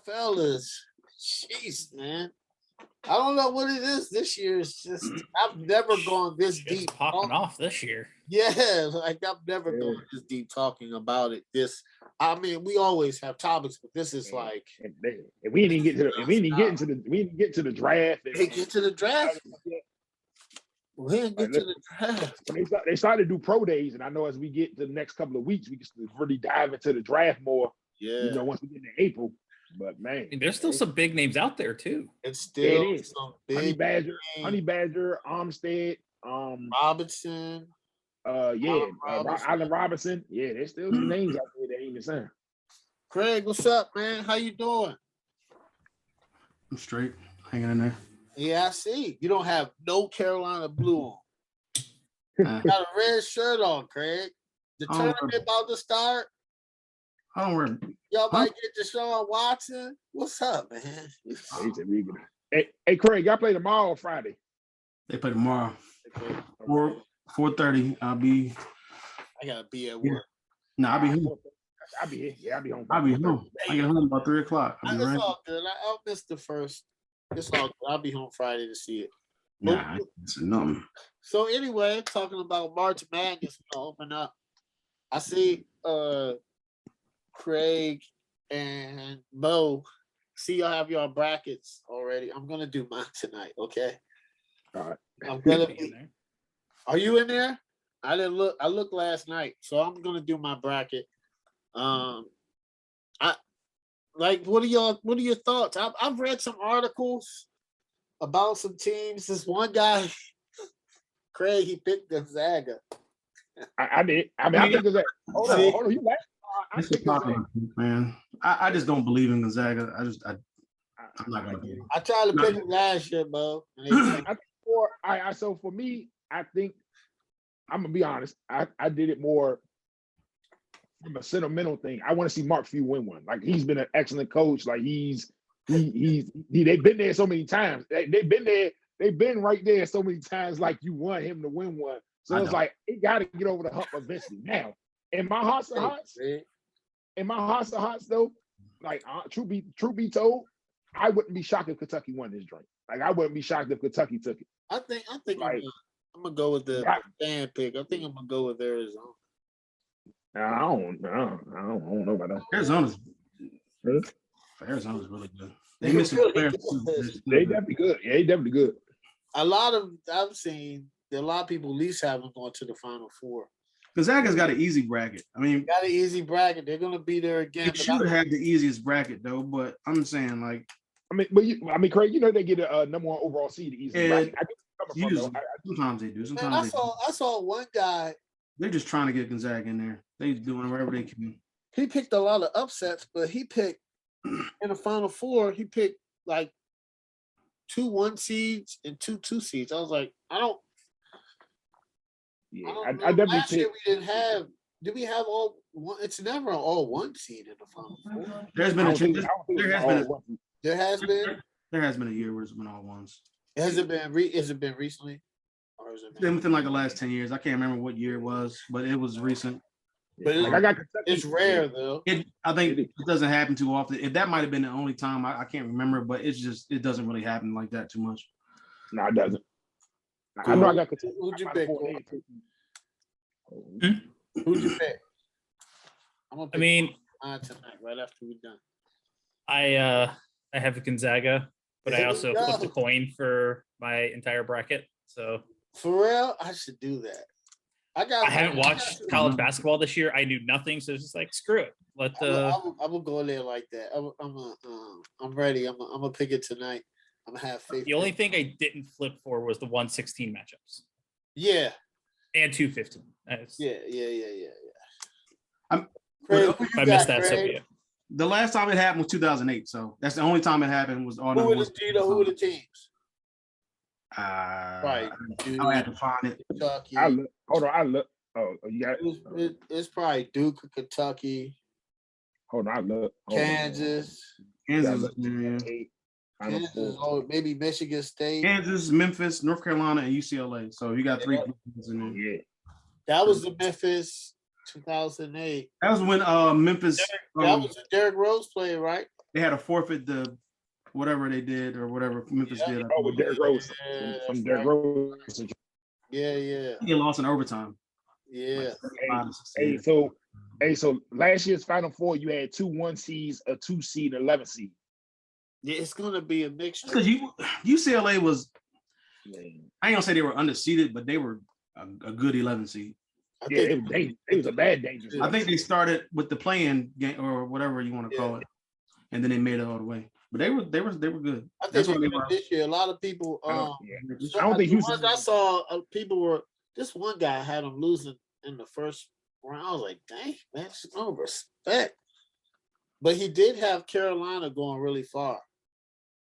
fellas. Jeez, man. I don't know what it is this year. It's just I've never gone this deep. Popping off this year. Yeah, like I've never gone this deep talking about it. I mean, we always have topics, but this is like we didn't get to the draft. We didn't get to the draft. They started to do pro days, and I know as we get to the next couple of weeks, we can really dive into the draft more. Yeah, you know, once we get into April. But man, I mean, there's still some big names out there too. It's still it is. Some big Honey Badger, Armstead, Robinson. Allen Robinson. Yeah, there's still some names out there that ain't the same. Craig, what's up, man? How you doing? I'm straight, hanging in there. Yeah, I see. You don't have no Carolina blue on. Got a red shirt on, Craig. The tournament about to start. I don't worry. Y'all might get Deshaun Watson. What's up, man? Hey, Craig, y'all play tomorrow or Friday? They play tomorrow. 4:30. I gotta be at work. No, I'll be here. I'll be here. Yeah, I'll be home. I'll be home. I get home about 3:00. It's all good. I'll miss the first. It's all good. I'll be home Friday to see it. Nah, it's nothing. So anyway, talking about March Madness gonna open up. I see Craig and Bo. See y'all have your brackets already. I'm gonna do mine tonight, okay? All right. I'm gonna be. Are you in there? I didn't look. I looked last night, so I'm gonna do my bracket. What are your thoughts? I've read some articles about some teams. This one guy, Craig, he picked Gonzaga. I did. I picked Gonzaga. Hold on. You man. I just don't believe in Gonzaga. I'm not gonna believe. I tried to pick him last year, Bo. So for me, I think I'm gonna be honest. I did it more from a sentimental thing. I want to see Mark Few win one. Like he's been an excellent coach. Like they've been there so many times. They've been there. They've been right there so many times. Like you want him to win one. So it's like it got to get over the hump eventually. Now, in my hearts of hearts, though, like truth be told, I wouldn't be shocked if Kentucky won this joint. Like I wouldn't be shocked if Kentucky took it. I think like, I'm gonna go with the fan pick. I think I'm gonna go with Arizona. I don't know about that. Arizona's really good. They missing players. They definitely good. Yeah, they definitely good. I've seen a lot of people at least have them going to the Final Four. Gonzaga's got an easy bracket. I mean, got an easy bracket. They're gonna be there again. They should have the easiest bracket though, but I'm saying like. Craig, you know they get a number one overall seed easy. Right? Sometimes they do. Sometimes I saw one guy. They're just trying to get Gonzaga in there. They're doing whatever they can. He picked a lot of upsets, but he picked in the Final Four. He picked like 2 1 seeds and 2 2 seeds. I was like, I don't. Yeah, I definitely. Last year we didn't have. Did we have all one? It's never an all 1 seed in the Final Four. There's been a change. There has been a year where it's been all ones. Has it been recently? Or has it been within like the last 10 years? I can't remember what year it was, but it was recent. But it's rare though. I think it doesn't happen too often. If that might have been the only time, I can't remember, but it doesn't really happen like that too much. No, it doesn't. Cool. I know I got Kentucky. Who'd you pick? Who'd you pick? I'm gonna pick mine tonight, right after we're done. I have Gonzaga, but I also flipped a coin for my entire bracket. So for real, I should do that. I haven't watched college basketball this year. I knew nothing, so it's just like screw it. I'm gonna go in there like that. I'm ready. I'm gonna pick it tonight. I'm gonna have faith. The only thing I didn't flip for was the 116 matchups. Yeah. And 215. Yeah. I missed that. So yeah. The last time it happened was 2008, so that's the only time it happened. Was on. Who were the teams? Right. I had to find it. Kentucky. I look. Oh, you got it. It's probably Duke or Kentucky. Hold on, I look. Kansas. Kansas, maybe Michigan State. Kansas, Memphis, North Carolina, and UCLA. So you got 3 teams in there. Yeah. That was the Memphis 2008. That was when Memphis. That was a Derrick Rose player, right? they had to forfeit the whatever they did or whatever Memphis did. Oh, with Derrick Rose. From Derrick Rose. Yeah. They lost in overtime. Yeah. So last year's Final Four, you had 2 1 seeds, a 2 seed, and 11 seed. Yeah, it's gonna be a mixture. Because UCLA was, I ain't gonna say they were undefeated, but they were a good 11 seed. It was a bad dangerous. I think they started with the play-in game or whatever you want to call it, and then they made it all the way. But they were good. I think they were this year. A lot of people. I don't think Houston. I saw people were. This one guy had them losing in the first round. I was like, dang, man, it's no respect. But he did have Carolina going really far.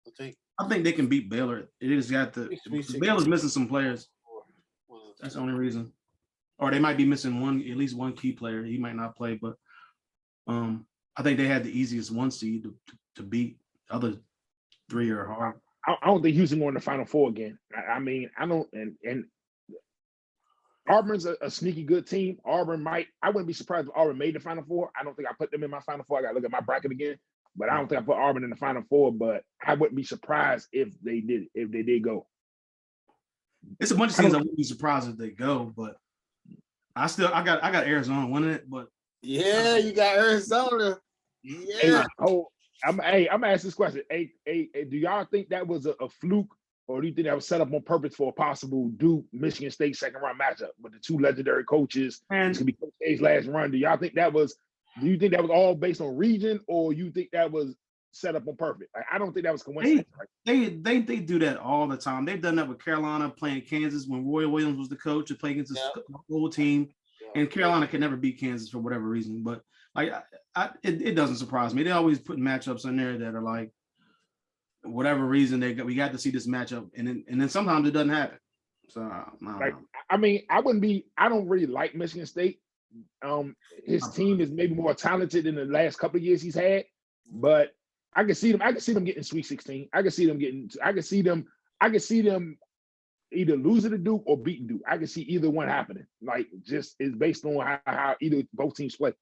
I think they can beat Baylor. It just got Baylor's missing some players. That's the only reason. Or they might be missing at least one key player. He might not play, but I think they had the easiest 1 seed to beat. The other 3 are hard. I don't think Houston going to the Final Four again. I mean, I don't, and Auburn's a sneaky good team. I wouldn't be surprised if Auburn made the Final Four. I don't think I put them in my Final Four. I got to look at my bracket again, but I don't think I put Auburn in the Final Four. But I wouldn't be surprised if they did go. It's a bunch of teams I wouldn't be surprised if they go, but I got Arizona winning it. But yeah, you got Arizona. Yeah. I'm gonna ask this question. Do y'all think that was a fluke, or do you think that was set up on purpose for a possible Duke Michigan State second round matchup with the 2 legendary coaches? It's gonna be Coach K's last run. Do you think that was all based on region, or you think that was set up on purpose? I don't think that was coincidence. They do that all the time. They've done that with Carolina playing Kansas when Roy Williams was the coach to play against the whole team, and Carolina could never beat Kansas for whatever reason. But it doesn't surprise me. They always put matchups in there that are like, whatever reason we got to see this matchup, and then sometimes it doesn't happen. So I mean, I don't really like Michigan State. His team is maybe more talented than the last couple of years he's had, but I can see them getting Sweet 16. I can see them either losing to Duke or beating Duke. I can see either one happening. Like, just it's based on how both teams play.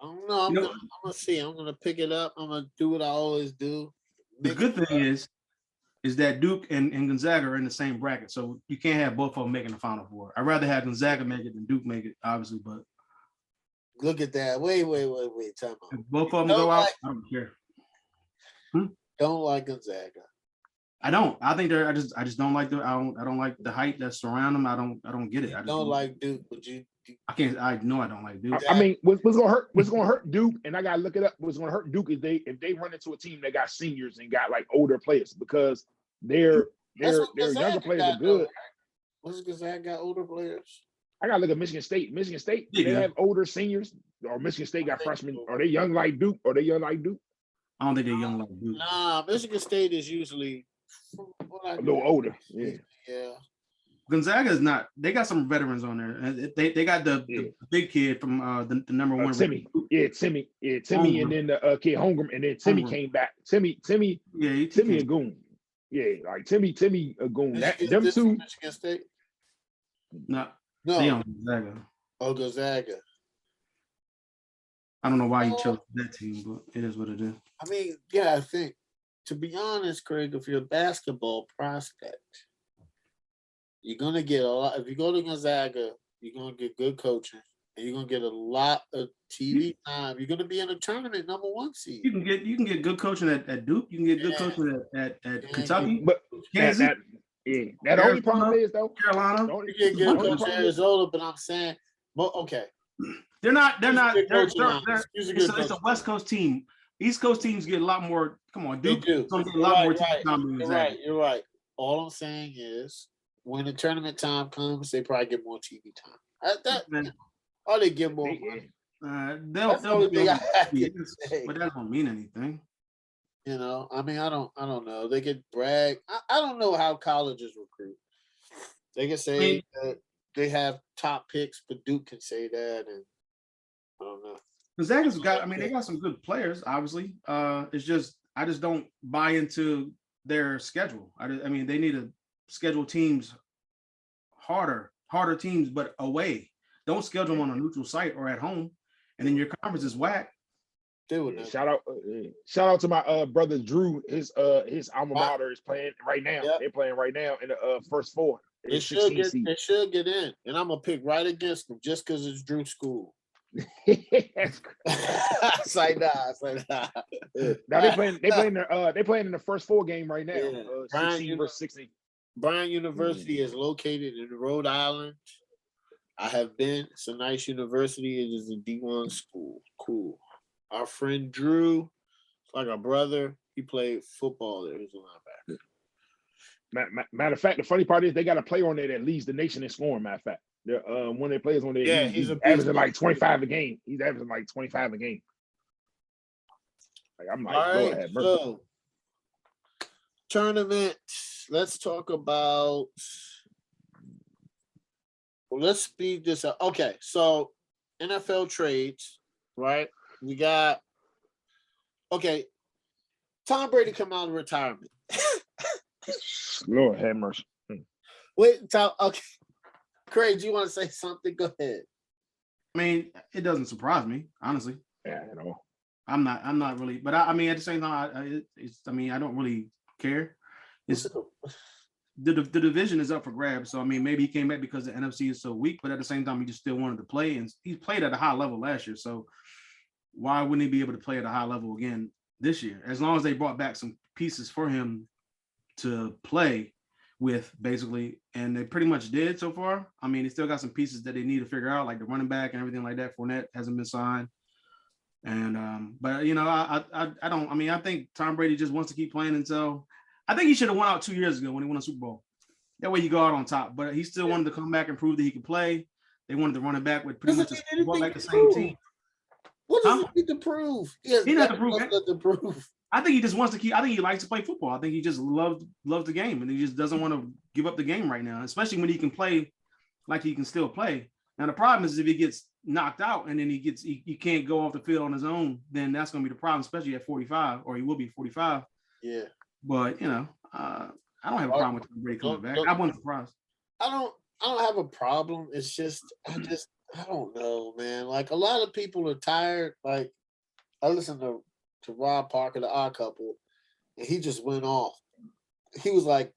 I don't know. I'm gonna see. I'm gonna pick it up. I'm gonna do what I always do. The good thing is that Duke and Gonzaga are in the same bracket, so you can't have both of them making the Final Four. I'd rather have Gonzaga make it than Duke make it, obviously. But look at that. Wait. Time out. If both of them go out, I don't care. Don't like Gonzaga. I don't. I think I just don't like I don't like the hype that surround them. I don't get it. I don't like Duke, but I can't. I know I don't like Duke. I mean, what's gonna hurt Duke, and I gotta look it up. What's gonna hurt Duke is if they run into a team that got seniors and got like older players, because their younger players are good. What's Gonzaga got older players? I gotta look at Michigan State. They have older seniors, or Michigan State got freshmen. Are they young like Duke? I don't think they're young like Duke. Nah, Michigan State is usually a little older. Yeah. Gonzaga is not. They got some veterans on there. They got the big kid from the number one. Timmy. Timmy, Holmgren. And then the kid Holmgren, and then Timmy came back. Timmy. Yeah, Timmy and Goon. Yeah, like Timmy and Goon. Them two. Michigan State. No. They on Gonzaga. Oh, Gonzaga. I don't know why you chose that team, but it is what it is. I mean, yeah, I think, to be honest, Craig, if you're a basketball prospect, you're going to get a lot. If you go to Gonzaga, you're going to get good coaching, and you're going to get a lot of TV time. You're going to be in a tournament number 1 seed. You can get good coaching at Duke. You can get good coaching at Kentucky. But Kansas. That only problem is, though, Carolina. You get good coaching at Arizona, but I'm saying, well, okay. They're not. It's a West Coast team. East Coast teams get a lot more. Come on, Duke. Get a lot more time than Gonzaga. You're right. All I'm saying is, when the tournament time comes, they probably get more TV time. Or they get more money. They'll but that don't mean anything. You know, I mean, I don't know. They could brag. I don't know how colleges recruit. They can say that they have top picks, but Duke can say that, and I don't know. Gonzaga's got. I mean, they got some good players. Obviously, it's just I just don't buy into their schedule. I mean, they need to schedule teams harder teams, but away. Don't schedule them on a neutral site or at home, and then your conference is whack. They would never. Shout out to my brother Drew. His alma mater is playing right now. Yep. They're playing right now in the first four. They should get in, and I'm gonna pick right against them just because it's Drew school. It's like nah. Now they playing in the first four game right now. Yeah. 16 versus 16. Bryan University is located in Rhode Island. I have been. It's a nice university. It is a D1 school. Cool. Our friend Drew, like our brother, he played football there. He's a linebacker. Matter of fact, the funny part is they got a player on there that leads the nation in scoring. Matter of fact, one of their players on there, he's averaging like 25 a game. He's averaging like 25 a game. Like I'm like, all right, so tournament. Let's talk about. Well, let's speed this up. Okay, so NFL trades, right? We got Tom Brady come out of retirement. Lord have mercy. Wait, Tom. Okay, Craig, do you want to say something? Go ahead. I mean, it doesn't surprise me, honestly. Yeah, you know. I'm not really, but I mean, at the same time, I don't really care. It's the division is up for grabs. So I mean, maybe he came back because the NFC is so weak, but at the same time, he just still wanted to play, and he played at a high level last year. So why wouldn't he be able to play at a high level again this year? As long as they brought back some pieces for him to play with, basically, and they pretty much did so far. I mean, they still got some pieces that they need to figure out, like the running back and everything like that. Fournette hasn't been signed. And but you know, I don't. I mean, I think Tom Brady just wants to keep playing until. I think he should have won out 2 years ago when he won a Super Bowl. That way you go out on top. But he still wanted to come back and prove that he could play. They wanted to run it back with pretty much the same team. What does he need to prove? He has nothing to prove. I think he just wants to keep. I think he likes to play football. I think he just loves the game, and he just doesn't want to give up the game right now, especially when he can play like he can still play. Now the problem is if he gets knocked out and then he can't go off the field on his own, then that's going to be the problem, especially at 45, or he will be 45. Yeah. But you know, I don't have a problem with Brady coming back. I wasn't surprised. I don't have a problem. It's just I don't know, man. Like a lot of people are tired. Like I listened to Rob Parker, the Odd Couple, and he just went off. He was like,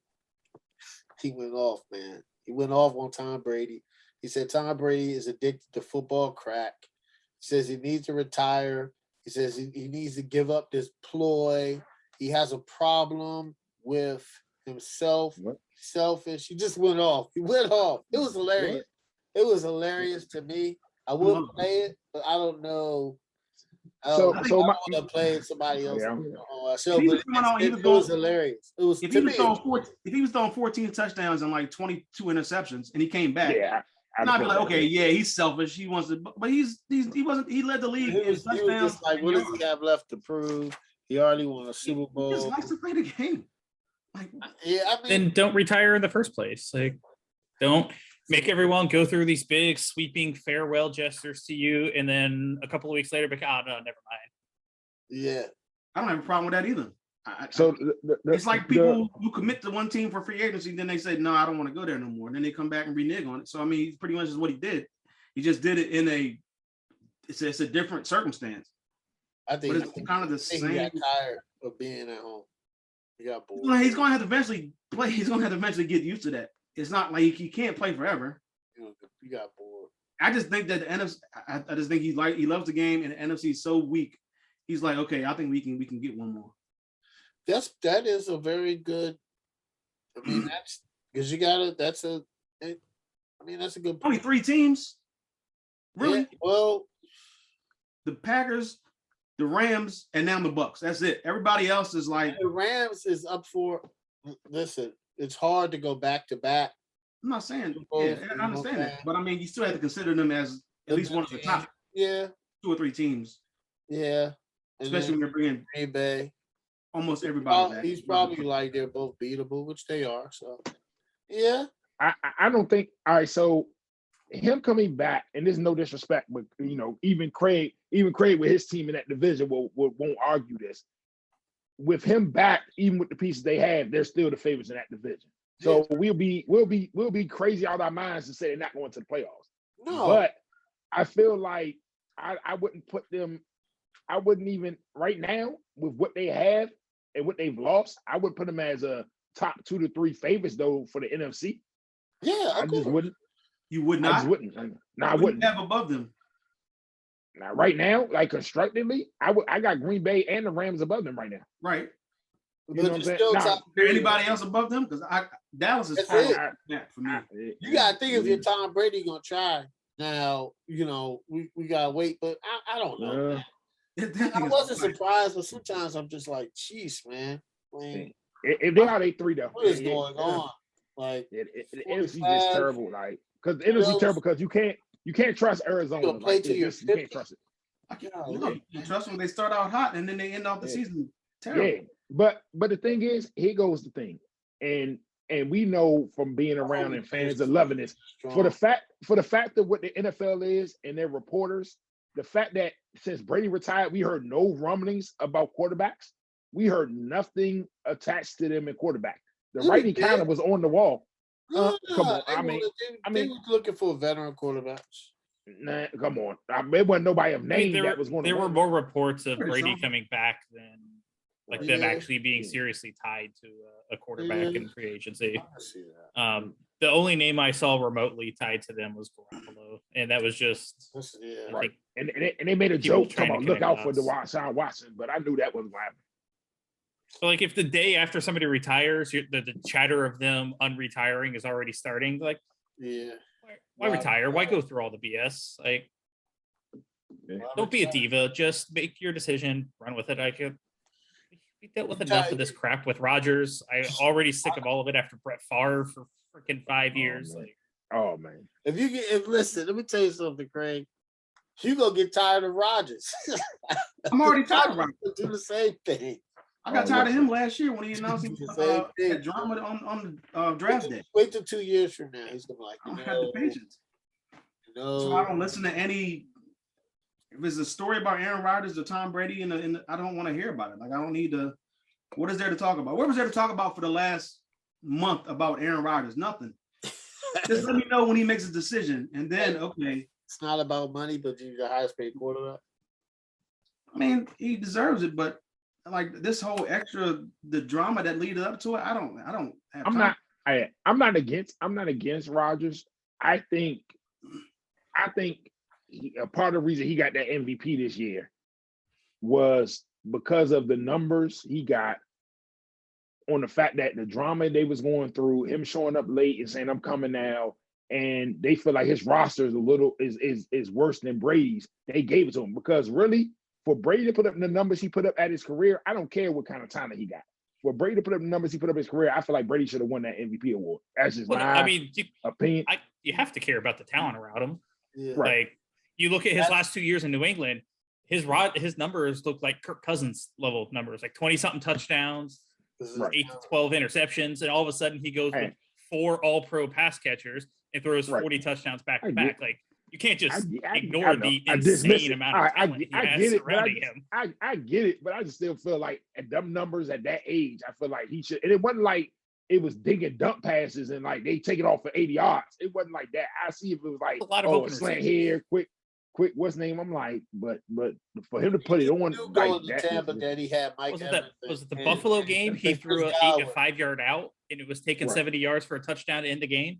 he went off, man. He went off on Tom Brady. He said Tom Brady is addicted to football crack. He says he needs to retire. He says he needs to give up this ploy. He has a problem with himself. What? Selfish. He just went off. He went off. It was hilarious. What? It was hilarious to me. I wouldn't play it, but I don't know. I want to play somebody else on our show, but it was hilarious. It was if he was throwing 14 touchdowns and like 22 interceptions, and he came back. Yeah. And I'd be like, okay, yeah, he's selfish. He wants to, but he wasn't. He led the league in touchdowns. He was just like, what does he have left to prove? He already won a Super Bowl. He just likes to play the game. Like, yeah, I mean, then don't retire in the first place. Like, don't make everyone go through these big sweeping farewell gestures to you, and then a couple of weeks later, no, never mind. Yeah, I don't have a problem with that either. It's like people who commit to one team for free agency, then they say, no, I don't want to go there no more. And then they come back and renege on it. So I mean, pretty much is what he did. He just did it in it's a different circumstance. I think it's kind of the same. He got tired of being at home. He got bored. Well, he's going to have to eventually play. He's going to have to eventually get used to that. It's not like he can't play forever. He got bored. I just think that the NFC. I just think he loves the game, and the NFC is so weak. He's like, okay, I think we can get one more. That is a very good. I mean, that's because you got to. That's a good. Only 3 teams. Really? Yeah, well, the Packers, the Rams, and now the Bucks. That's it. Everybody else is like the Rams is up for. Listen, it's hard to go back to back. I'm not saying. Yeah, I understand that, but I mean, you still have to consider them as at least one of the top. Yeah. 2 or 3 teams. Yeah. Especially when you're bringing Green Bay. Almost everybody. He's probably like they're both beatable, which they are. So, yeah. I don't think. All right, so him coming back, and there's no disrespect, but you know, even Craig with his team in that division won't argue this. With him back, even with the pieces they have, they're still the favorites in that division. So we'll be crazy out of our minds to say they're not going to the playoffs. No, but I feel like I wouldn't put them I wouldn't even right now with what they have and what they've lost. I would put them as a top 2 to 3 favorites though for the NFC. Yeah, I just wouldn't. You would not. I just wouldn't. No, I wouldn't have above them. Now, right now, like constructively, I got Green Bay and the Rams above them right now. Right. You know what I'm saying? Now, is there anybody else above them? Because Dallas is for me. You gotta think if you're Tom Brady gonna try. Now, you know, we gotta wait, but I don't know. I wasn't surprised, but sometimes I'm just like, jeez, man. If they are 8-3 though, what is going on? Like the NFC just terrible. Like because the NFC terrible because you can't trust Arizona. You play to your you can't trust it. You can't trust them. They start out hot and then they end off the season terrible. Yeah, but the thing is, here goes the thing, and we know from being around and fans are loving this for the fact of what the NFL is and their reporters. The fact that since Brady retired, we heard no rumblings about quarterbacks. We heard nothing attached to them in quarterback. The writing kind of was on the wall. Come on, I mean, they were looking for veteran quarterbacks. Nah, come on. There wasn't nobody of name that was going to. There were more reports of Brady coming back than them actually being seriously tied to a quarterback in free agency. I see that. The only name I saw remotely tied to them was Garoppolo, and that was just right. And they made a joke talking about look out for Deshaun Watson, but I knew that wasn't what happened. So, like, if the day after somebody retires, the chatter of them unretiring is already starting, like, why retire? Why go through all the BS? Like, don't be a diva. Just make your decision. Run with it. We dealt with enough of this crap with Rodgers. I'm already sick of all of it after Brett Favre for freaking 5 years. Man. Listen, let me tell you something, Craig. You gonna get tired of Rodgers. I'm already tired of Rodgers. Do the same thing. I got tired of him last year when he announced that drama on the draft day. Wait till 2 years from now. He's gonna be like, I don't have the patience. So I don't listen to any. If it's a story about Aaron Rodgers or Tom Brady, and I don't want to hear about it. Like I don't need to. What is there to talk about? What was there to talk about for the last month about Aaron Rodgers? Nothing. Just let me know when he makes a decision, and then okay. It's not about money, but you're the highest paid quarterback. I mean, he deserves it, but like this whole the drama that leaded up to it, I don't have time. I'm not against Rodgers. I think a part of the reason he got that MVP this year was because of the numbers he got on the fact that the drama they was going through, him showing up late and saying I'm coming now, and they feel like his roster is worse than Brady's. They gave it to him because really for Brady to put up the numbers he put up at his career, I don't care what kind of talent he got. For Brady to put up the numbers he put up his career, I feel like Brady should have won that MVP award. That's just my opinion. You have to care about the talent around him. Yeah. Right. Like you look at his last 2 years in New England, his numbers look like Kirk Cousins level numbers, like 20-something touchdowns, 8 to 12 interceptions, and all of a sudden he goes with 4 all-pro pass catchers and throws 40 touchdowns back to back. Like you can't just ignore the insane amount of talent he has surrounding him. I get it, but I just still feel like at them numbers at that age, I feel like he should. And it wasn't like it was digging dump passes and like they take it off for 80 yards. It wasn't like that. I see if it was like slant here, quick, what's name? I'm like, but for him to put it on like that he had Mike was it the Buffalo game? He threw an 8 to 5 yard out and it was taking 70 yards for a touchdown to end the game.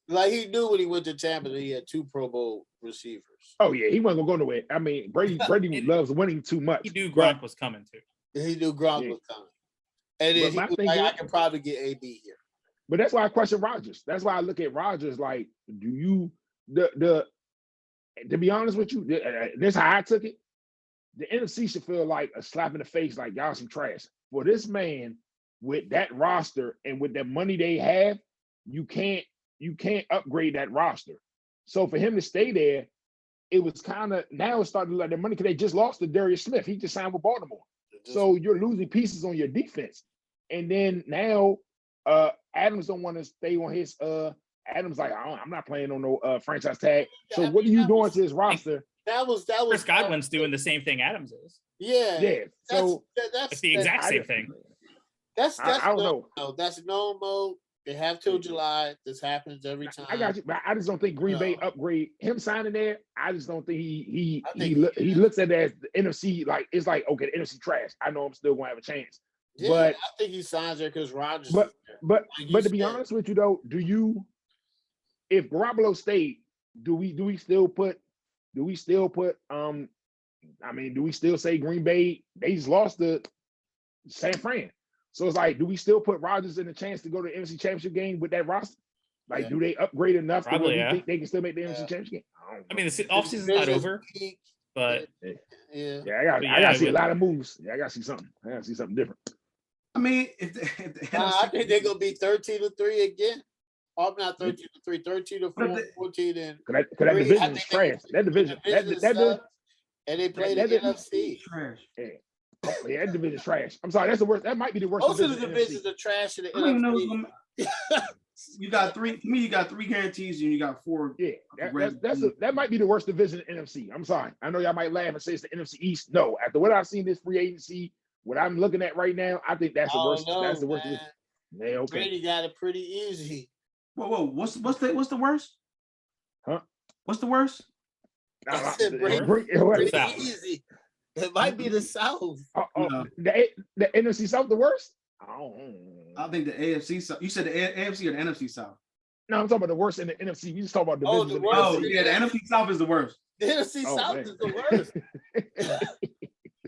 Like he knew when he went to Tampa that he had 2 Pro Bowl receivers. Oh yeah, he wasn't gonna go nowhere. I mean, Brady loves winning too much. He knew Gronk was coming too. He knew Gronk was coming, and then he was like, I can probably get AB here. But that's why I question Rodgers. That's why I look at Rodgers like, do you to be honest with you, this is how I took it. The NFC should feel like a slap in the face, like y'all some trash. For this man with that roster and with the money they have, you can't upgrade that roster. So for him to stay there, it was kind of now it's starting to let their money because they just lost to Darius Smith. He just signed with Baltimore. So you're losing pieces on your defense. And then now Adams don't want to stay on his Adams like, I'm not playing on no franchise tag. So what are you doing to his roster? That was Chris Godwin's doing the same thing Adams is. Yeah. So that's the exact same thing. That's I don't know. That's normal. They have till July. This happens every time. I got you, but I just don't think Green Bay upgrade him signing there. I just don't think he looks at it as the NFC like it's like okay, the NFC trash. I know I'm still gonna have a chance. Yeah, but I think he signs there because Rodgers. But to be honest with you though, if Garoppolo stayed, do we still say Green Bay? They just lost to San Fran. So it's like, do we still put Rodgers in a chance to go to the NFC Championship game with that roster? Like, do they upgrade enough to where we think they can still make the NFC Championship game? I mean, the offseason's not over, but I gotta see a lot of moves. Yeah, I gotta see something. I gotta see something different. I mean, I think they're gonna be 13-3 again. Oh, not 13-3, 13-4, 14 and that division is trash. That division, and they play the NFC. Trash. Yeah, that division is trash. I'm sorry, that's the worst. That might be the worst. Most of the divisions are trash in the NFC. You got three. To me, you got 3 guarantees, and you got 4. Yeah, that might be the worst division in NFC. I'm sorry. I know y'all might laugh and say it's the NFC East. No, after what I've seen this free agency, what I'm looking at right now, I think that's the worst. That's the worst division. Yeah, okay. Brady got it pretty easy. Whoa! What's the worst? Huh? What's the worst? I said pretty easy. It might be the South. The NFC South the worst? I think the AFC South. You said the AFC or the NFC South? No, I'm talking about the worst in the NFC. We just talk about divisions. The worst. The NFC South is the worst. The NFC South is the worst.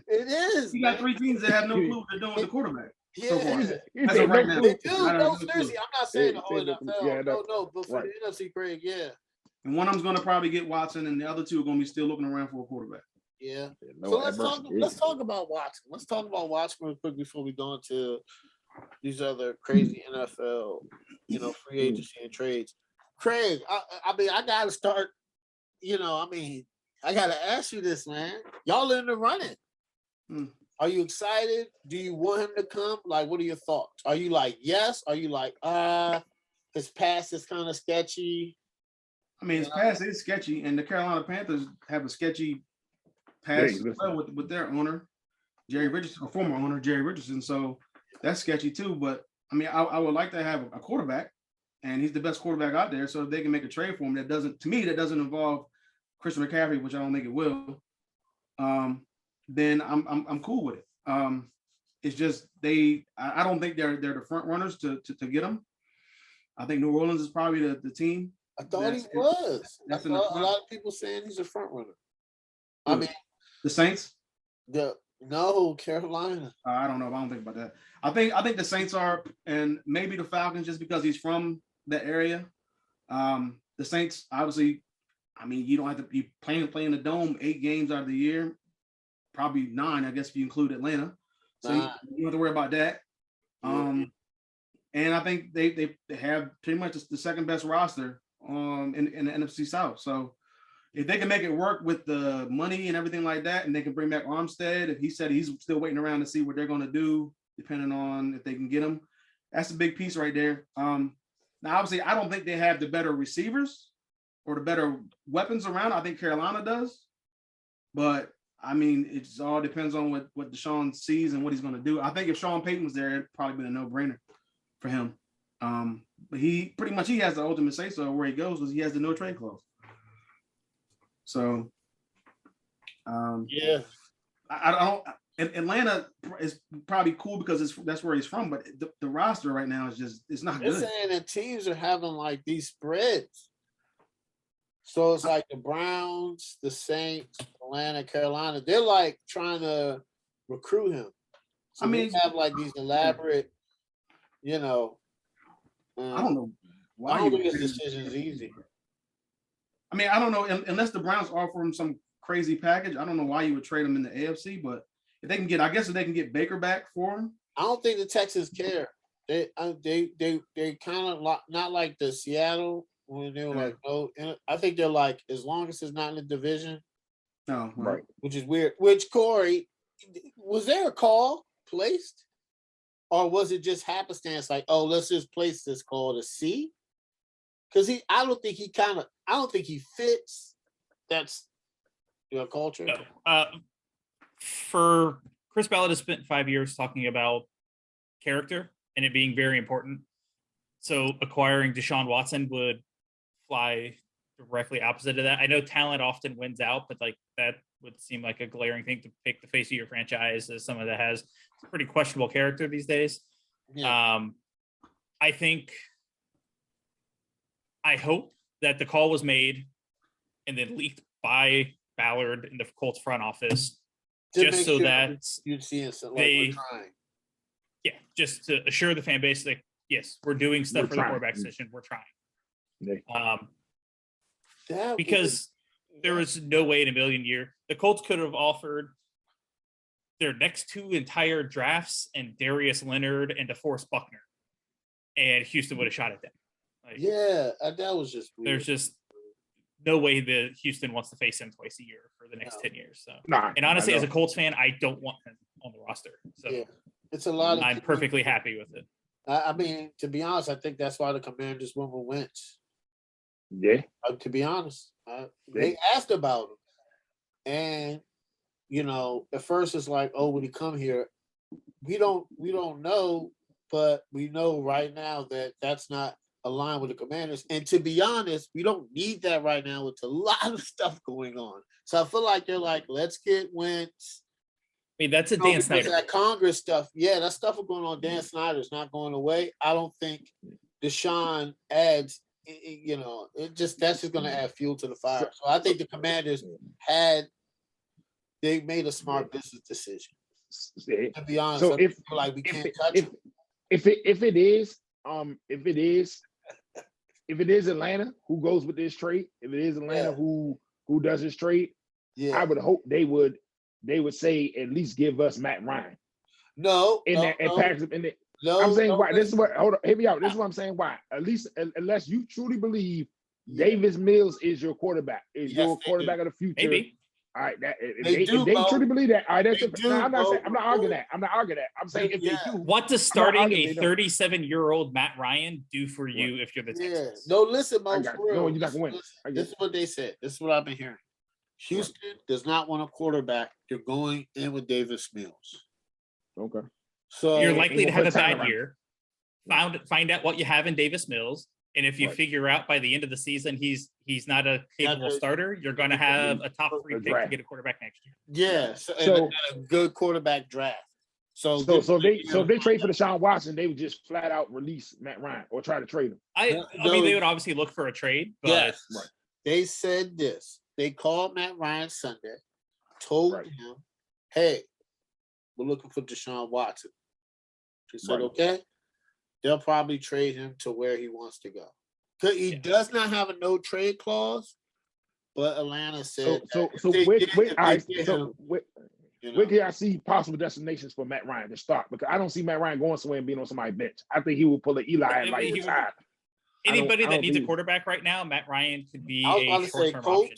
It is. You got 3 teams that have no clue what they're doing with the quarterback. Yeah, so as of right now. They do. No, seriously, I'm not saying the whole NFL. No, but for the NFC, Craig, yeah. And one of them's going to probably get Watson, and the other 2 are going to be still looking around for a quarterback. Yeah. So let's talk about Watson. Let's talk about Watson real quick before we go into these other crazy NFL, free agency and trades. Craig, I mean, I gotta start. I gotta ask you this, man. Y'all in the running? Are you excited? Do you want him to come? Like, what are your thoughts? Are you like yes? Are you like his pass is kind of sketchy? I mean, his pass is sketchy, and the Carolina Panthers have a sketchy pass with their owner, Jerry Richardson, or former owner Jerry Richardson. So that's sketchy too. But I mean, I would like to have a quarterback, and he's the best quarterback out there. So if they can make a trade for him that doesn't involve Christian McCaffrey, which I don't think it will, then I'm cool with it. It's just I don't think they're the front runners to get him. I think New Orleans is probably the team. I thought he was. A lot of people saying he's a front runner. I mean, the Saints. Carolina. I don't know. I don't think about that. I think the Saints are, and maybe the Falcons, just because he's from that area. The Saints, obviously, I mean, you don't have to be playing the dome 8 games out of the year, probably 9, I guess, if you include Atlanta. So you don't have to worry about that. And I think they have pretty much the second best roster in the NFC South. So if they can make it work with the money and everything like that, and they can bring back Armstead, if he said he's still waiting around to see what they're going to do, depending on if they can get him, that's a big piece right there. Now, obviously, I don't think they have the better receivers or the better weapons around. I think Carolina does. But, I mean, it all depends on what Deshaun sees and what he's going to do. I think if Sean Payton was there, it'd probably been a no-brainer for him. But he has the ultimate say-so where he goes because he has the no-trade clause. So, I don't. Atlanta is probably cool because that's where he's from, but the roster right now is it's not good. They're saying that teams are having like these spreads, so it's like the Browns, the Saints, Atlanta, Carolina. They're like trying to recruit him. So they have like these elaborate, I don't know why. I don't think his decision is easy. I mean, I don't know, unless the Browns offer him some crazy package. I don't know why you would trade him in the AFC, but if they can get Baker back for him. I don't think the Texans care. They kind of not like the Seattle when they were like, no. I think they're like, as long as it's not in the division. No, right. Which is weird. Which, Corey, was there a call placed? Or was it just happenstance like, oh, let's just place this call to see? Because I don't think he fits. That's your culture. For Chris Ballard has spent 5 years talking about character and it being very important. So acquiring Deshaun Watson would fly directly opposite of that. I know talent often wins out, but like that would seem like a glaring thing to pick the face of your franchise as someone that has a pretty questionable character these days. Yeah. I hope that the call was made and then leaked by Ballard in the Colts front office, just so that you'd see it. Like we're trying. Yeah, just to assure the fan base that yes, we're doing stuff for the quarterback position. We're trying. Because there was no way in a million years the Colts could have offered their next 2 entire drafts and Darius Leonard and DeForest Buckner, and Houston would have shot at them. Like, that was just weird. There's just no way that Houston wants to face him twice a year for the next 10 years. So, and honestly, as a Colts fan, I don't want him on the roster. So, it's a lot. I'm perfectly happy with it. I mean, to be honest, I think that's why the Commanders went with Wentz. Yeah. To be honest, they asked about him, and at first it's like, oh, when he come here, we don't know, but we know right now that that's not aligned with the Commanders. And to be honest, we don't need that right now with a lot of stuff going on. So I feel like they're like, let's get Wentz. I mean, that's a Dan Snyder. That Congress stuff, that stuff is going on. Dan Snyder's not going away. I don't think Deshaun adds. That's just going to add fuel to the fire. So I think the Commanders they made a smart business decision. To be honest, so if we can't touch him. If it is Atlanta who goes with this trade, if it is Atlanta who does this trade, I would hope they would say at least give us Matt Ryan. I'm saying why. This is what. Hold on, hear me out. This is what I'm saying. Why? At least, unless you truly believe Davis Mills is your quarterback, your quarterback of the future. Maybe. All right. If they truly believe that, all right. That's it. No, I'm not arguing that. I'm saying if they do. What does starting a 37-year-old Matt Ryan do for you if you're the Texans? No, listen, Mo. No, you're not going to win. This is what they said. This is what I've been hearing. Houston does not want a quarterback. They're going in with Davis Mills. Okay. So you're likely to have a bad year. Find out what you have in Davis Mills, and if you figure out by the end of the season he's not a capable starter, you're going to have a top 3 pick to get a quarterback next year. Yeah, so a good quarterback draft. So if they trade for Deshaun Watson, they would just flat out release Matt Ryan or try to trade him. I mean, they would obviously look for a trade, but they said this. They called Matt Ryan Sunday, told him, "Hey, we're looking for Deshaun Watson." He said, "Okay." They'll probably trade him to where he wants to go. He does not have a no trade clause, but Atlanta said. Where can I see possible destinations for Matt Ryan to start? Because I don't see Matt Ryan going somewhere and being on somebody's bench. I think he will pull an Eli and like retire. Anybody that needs a quarterback right now, Matt Ryan could be a short-term option.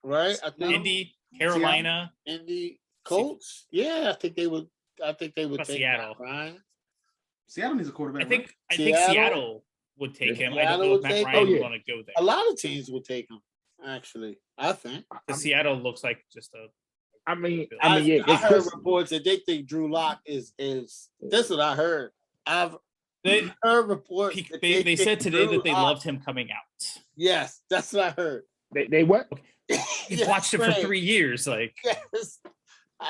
Right? I think Indy, Carolina, Colts. Yeah, I think they would take Seattle. Matt Ryan. Seattle needs a quarterback. I think Seattle would take him. I don't know if Matt Ryan would want to go there. A lot of teams would take him. Actually, I think Seattle looks like just a. I heard reports that they think Drew Lock is. That's what I heard. I've heard reports. They said today that they loved him coming out. Yes, that's what I heard. They what? You've watched him for 3 years, like. Yes.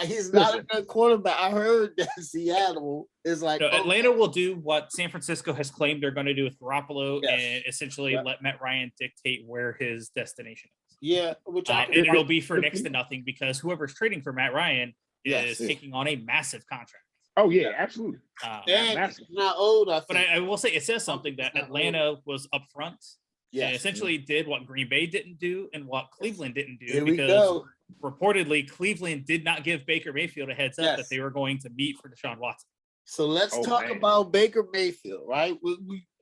He's not a good quarterback. I heard that Seattle is like Atlanta will do what San Francisco has claimed they're going to do with Garoppolo and essentially let Matt Ryan dictate where his destination is. Yeah, and it'll be for next to nothing because whoever's trading for Matt Ryan is taking on a massive contract. Oh yeah, absolutely. He's not old, I think. But I will say it says something that Atlanta was upfront. Yeah, essentially did what Green Bay didn't do and what Cleveland didn't do because reportedly Cleveland did not give Baker Mayfield a heads up that they were going to meet for Deshaun Watson. So let's talk about Baker Mayfield, right?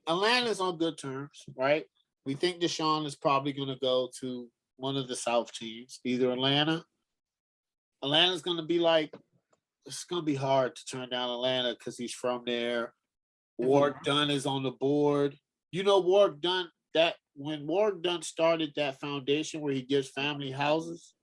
Atlanta's on good terms, right? We think Deshaun is probably going to go to one of the South teams, either Atlanta. Atlanta's going to be like, it's going to be hard to turn down Atlanta because he's from there. Warrick Dunn is on the board. You know, Warrick Dunn, that when Warrick Dunn started that foundation where he gives family houses.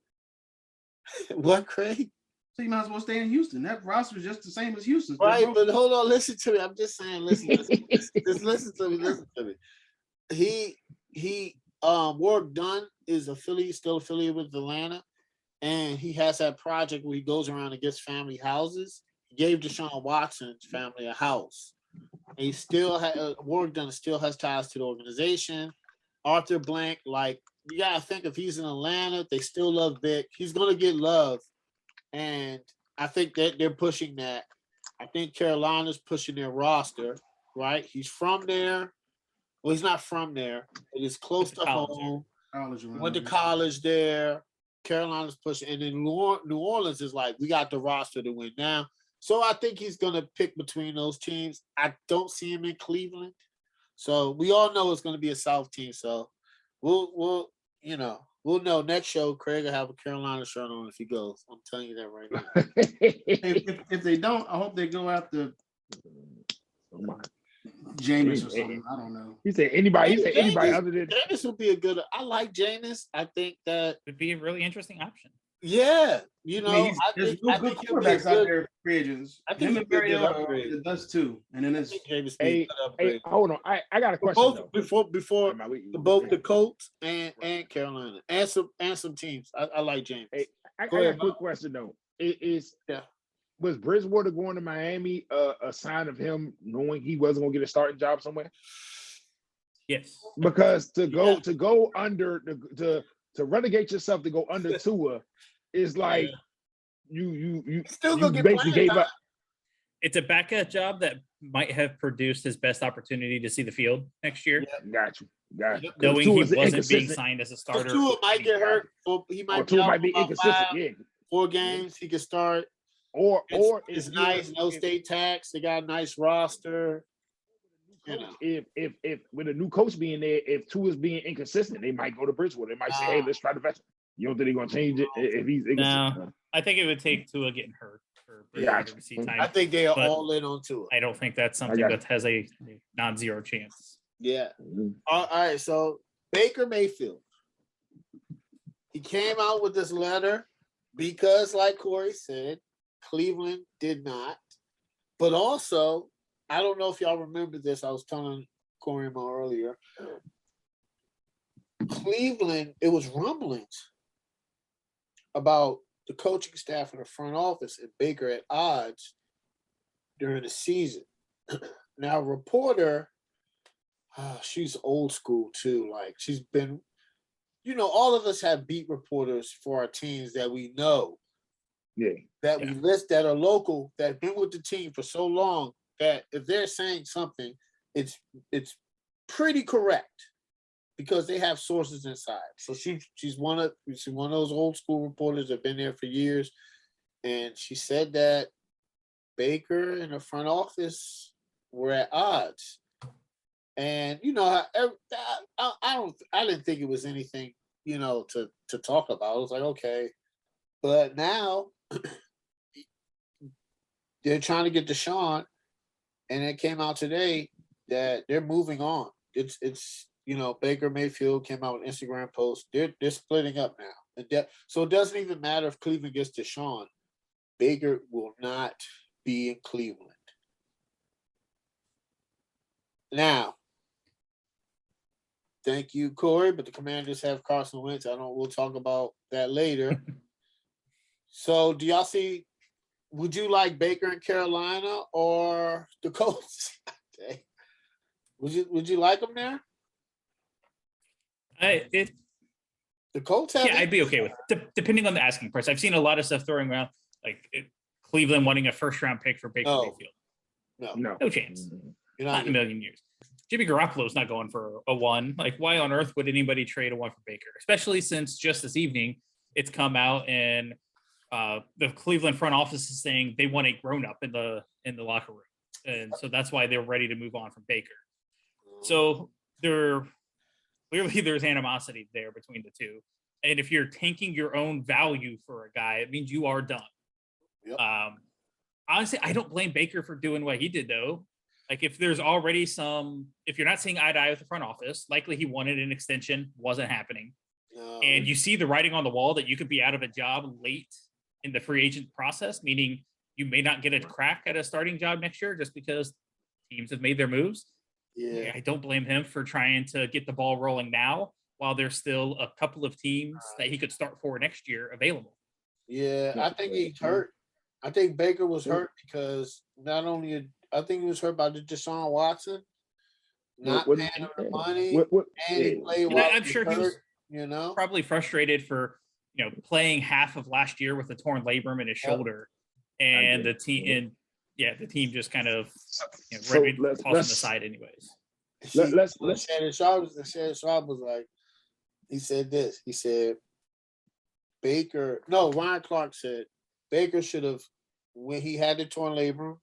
What, Craig? So you might as well stay in Houston. That roster is just the same as Houston's. Right, but hold on, listen to me. I'm just saying, listen, just listen to me. He Warwick Dunn is still affiliated with Atlanta, and he has that project where he goes around and gets family houses. He gave Deshaun Watson's family a house. And he still Warwick Dunn still has ties to the organization. Arthur Blank, like, you gotta think if he's in Atlanta, they still love Vic. He's gonna get love. And I think that they're pushing that. I think Carolina's pushing their roster, right? He's from there. Well, he's not from there. It is close to home. Went to college there. Carolina's pushing. And then New Orleans is like, we got the roster to win now. So I think he's going to pick between those teams. I don't see him in Cleveland. So we all know it's going to be a South team. So we'll know next show. Craig will have a Carolina shirt on if he goes. I'm telling you that right now. if they don't, I hope they go after Jameis or something. I don't know. He said anybody other than Jameis would be a good. I like Jameis. I think that would be a really interesting option. Yeah, you know, I there's think good quarterbacks out there, free agents. I think he'll be a good upgrade. It does too, and then it's hey, hold on. I got a question. Before both the Colts and Carolina and some teams. I like James. Hey, I got a quick question though. Was Bridgewater going to Miami a sign of him knowing he wasn't going to get a starting job somewhere? Yes, because to go under to relegate yourself to go under Tua is like you still gonna get basically gave up. It's a backup job that might have produced his best opportunity to see the field next year. Yeah, got you. Knowing he wasn't being signed as a starter. Tua might get hurt. He might be inconsistent. 4 games he could start. Or it's nice, no state tax. They got a nice roster. You know. If with a new coach being there, if Tua's being inconsistent, they might go to Bridgewater. They might say, "Hey, let's try the veteran." You don't think they're gonna change it if he's inconsistent? No, I think it would take Tua getting hurt for Bridgewater to see time. I think they are all in on Tua. I don't think that's something that has a non-zero chance. Yeah. All right. So Baker Mayfield, he came out with this letter because, like Corey said, Cleveland did not, but also. I don't know if y'all remember this. I was telling Corey Mo earlier. Cleveland, it was rumblings about the coaching staff and the front office and Baker at odds during the season. Now, a reporter, she's old school too. Like, she's been, all of us have beat reporters for our teams that we know. Yeah. That we list that are local, that have been with the team for so long. That if they're saying something, it's pretty correct because they have sources inside. So she's one of those old school reporters that have been there for years, and she said that Baker and the front office were at odds. And I didn't think it was anything to talk about. I was like, okay, but now they're trying to get Deshaun. And it came out today that they're moving on. It's Baker Mayfield came out with an Instagram post. They're splitting up now. So it doesn't even matter if Cleveland gets Deshaun. Baker will not be in Cleveland. Now, thank you, Corey, but the Commanders have Carson Wentz. We'll talk about that later. So do y'all see? Would you like Baker in Carolina or the Colts? Would you like them there? The Colts have. Yeah, I'd be okay with it, depending on the asking price. I've seen a lot of stuff throwing around, like Cleveland wanting a first-round pick for Baker Mayfield. No chance. Not in a million years. Jimmy Garoppolo's not going for a 1. Like, why on earth would anybody trade a 1 for Baker? Especially since just this evening it's come out and. The Cleveland front office is saying they want a grown-up in the locker room, and so that's why they're ready to move on from Baker. So there's animosity there between the two, and if you're tanking your own value for a guy, it means you are done. Yep. Honestly, I don't blame Baker for doing what he did though. Like if there's already if you're not seeing eye to eye with the front office, likely he wanted an extension, wasn't happening, and you see the writing on the wall that you could be out of a job late in the free agent process, meaning you may not get a crack at a starting job next year just because teams have made their moves. Yeah. I don't blame him for trying to get the ball rolling now while there's still a couple of teams that he could start for next year available. Yeah, I think he's hurt. I think Baker was hurt because not only I think he was hurt by the Deshaun Watson not paying him the money, and he played while I'm sure he was probably frustrated for playing half of last year with a torn labrum in his shoulder, and the team the team just kind of toss him aside anyways. Shannon Sharp was like, he said this. He said Ryan Clark said Baker should have, when he had the torn labrum,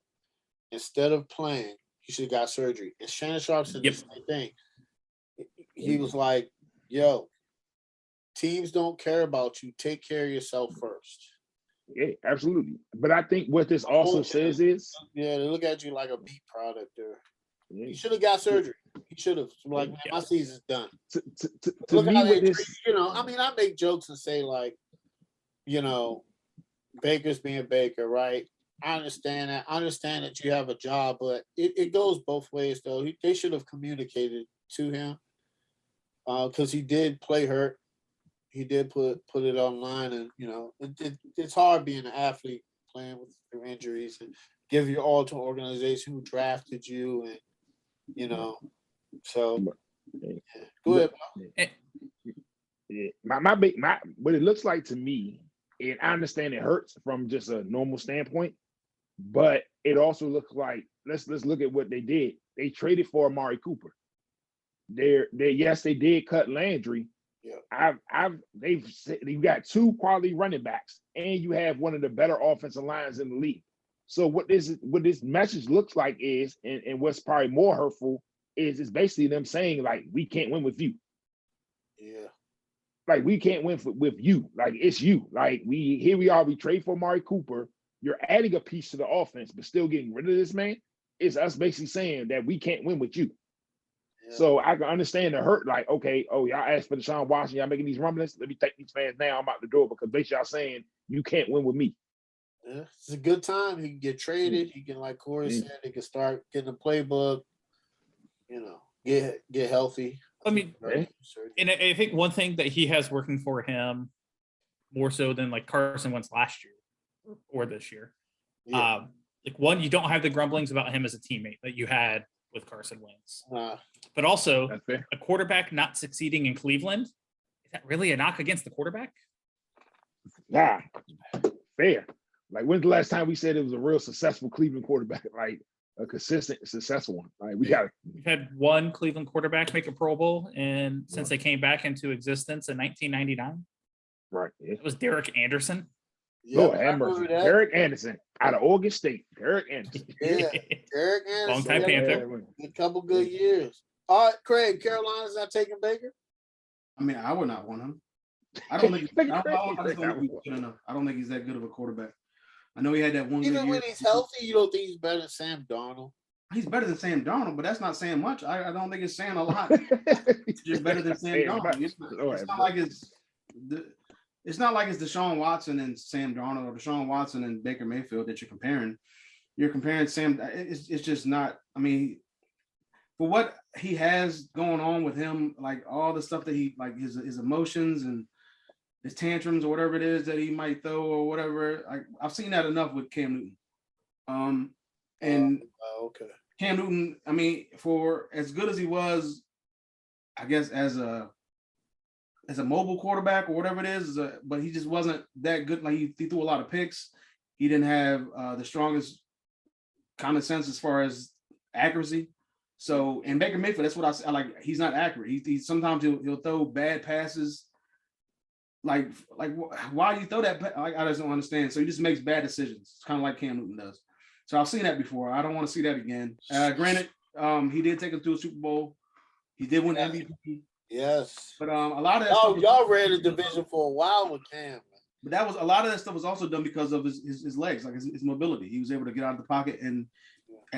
instead of playing, he should have got surgery. And Shannon Sharp said the same thing. He was like, yo, teams don't care about you. Take care of yourself first. Yeah, absolutely. But I think what this also says is, they look at you like a beat product there. He should have got surgery. He should have. Like, man, my season's done. To me, with this, I mean, I make jokes and say like, Baker's being Baker, right? I understand that. I understand that you have a job, but it goes both ways, though. They should have communicated to him because he did play hurt. He did put it online, and it's hard being an athlete playing through injuries and give your all to an organization who drafted you, and so go ahead. My what it looks like to me, and I understand it hurts from just a normal standpoint, but it also looks like let's look at what they did. They traded for Amari Cooper. They did cut Landry. Yeah. You've got two quality running backs, and you have one of the better offensive lines in the league. So what this message looks like is, and what's probably more hurtful is basically them saying like, we can't win with you. Yeah. Like, we can't win with you. Like, it's you. Like, we trade for Amari Cooper. You're adding a piece to the offense, but still getting rid of this man. It's us basically saying that we can't win with you. Yeah. So I can understand the hurt. Like, okay, y'all asked for Deshaun Watson. Y'all making these rumblings. Let me take these fans now. I'm out the door because basically y'all saying you can't win with me. Yeah, it's a good time. He can get traded. He can, like Corey said, he can start getting a playbook. Get healthy. I mean, and I think one thing that he has working for him more so than like Carson Wentz last year or this year. Like, one, you don't have the grumblings about him as a teammate that you had with Carson Wentz. But also, a quarterback not succeeding in Cleveland, is that really a knock against the quarterback? Nah, fair. Like, when's the last time we said it was a real successful Cleveland quarterback? Like, a consistent, successful one. Like, we've had one Cleveland quarterback make a Pro Bowl, and since they came back into existence in 1999. Right. Yeah. It was Derek Anderson. Yeah, Derek Anderson out of Oregon State. Derek Anderson. Yeah, Derek Anderson. Longtime Panther. A couple good years. All right, Craig, Carolina's not taking Baker? I mean, I would not want him. I don't think I don't think he's that good of a quarterback. I know he had that one. Even when he's healthy, you don't think he's better than Sam Darnold? He's better than Sam Darnold, but that's not saying much. I don't think it's saying a lot. It's just better than Sam Darnold. It's not like it's Deshaun Watson and Sam Darnold or Deshaun Watson and Baker Mayfield that you're comparing. You're comparing Sam. It's just not. I mean, for what he has going on with him, like all the stuff that he like his emotions and his tantrums or whatever it is that he might throw or whatever. I've seen that enough with Cam Newton. Okay. Cam Newton, I mean, for as good as he was, I guess as a mobile quarterback or whatever it is, but he just wasn't that good. Like he threw a lot of picks. He didn't have the strongest common sense as far as accuracy. So, and Baker Mayfield, that's what I like. He's not accurate. He sometimes he'll throw bad passes. Like why do you throw that? I just don't understand. So he just makes bad decisions. It's kind of like Cam Newton does. So I've seen that before. I don't want to see that again. Granted, he did take us to a Super Bowl. He did win MVP. Yes. But a lot of that y'all ran the division for a while with Cam. But that was a lot of that stuff was also done because of his legs, like his mobility. He was able to get out of the pocket and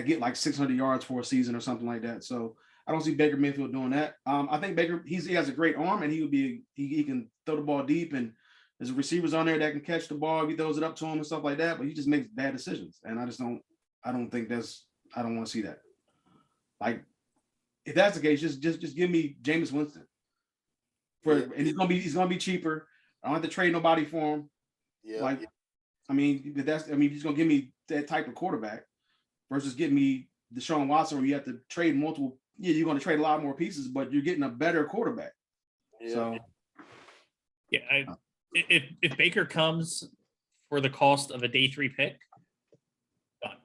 get like 600 yards for a season or something like that. So I don't see Baker Mayfield doing that. I think Baker he has a great arm and he can throw the ball deep and There's receivers on there that can catch the ball if he throws it up to him and stuff like that, but he just makes bad decisions. And I don't want to see that. Like, if that's the case, just give me Jameis Winston. And he's gonna be cheaper. I don't have to trade nobody for him. Yeah. Like, he's gonna give me that type of quarterback versus getting me Deshaun Watson, where you have to trade multiple. Yeah, you're going to trade a lot more pieces, but you're getting a better quarterback. Yeah. So, if Baker comes for the cost of a day 3 pick, done.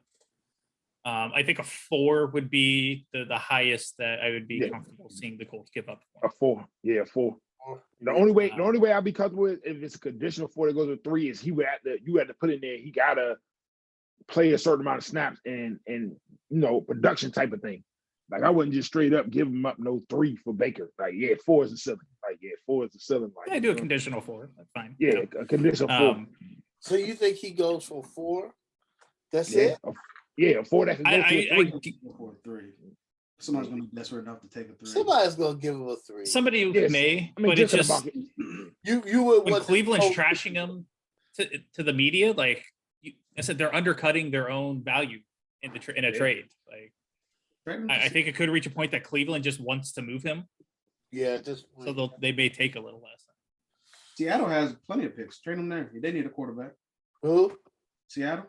I think a 4 would be the highest that I would be comfortable seeing the Colts give up. A 4, yeah, 4. The only way I'd be comfortable with if it's a conditional 4 that goes with 3 is you had to put in there. He gotta play a certain amount of snaps and production type of thing. Like, I wouldn't just straight up give him up no 3 for Baker. Like, 4 is the ceiling. Like, 4 is the ceiling. Like, I do a conditional 4. That's fine. Yeah, a conditional 4. So you think he goes for 4? That's it? A 4 that can go to a 3. Somebody's going to be desperate enough to take a 3. Somebody's going to give him a 3. Somebody may, but it's just you would when Cleveland's trashing him to the media. Like I said, they're undercutting their own value in a trade. Like, I think it could reach a point that Cleveland just wants to move him. Yeah, so they may take a little less. Seattle has plenty of picks. Trade them there. They need a quarterback. Who? Seattle.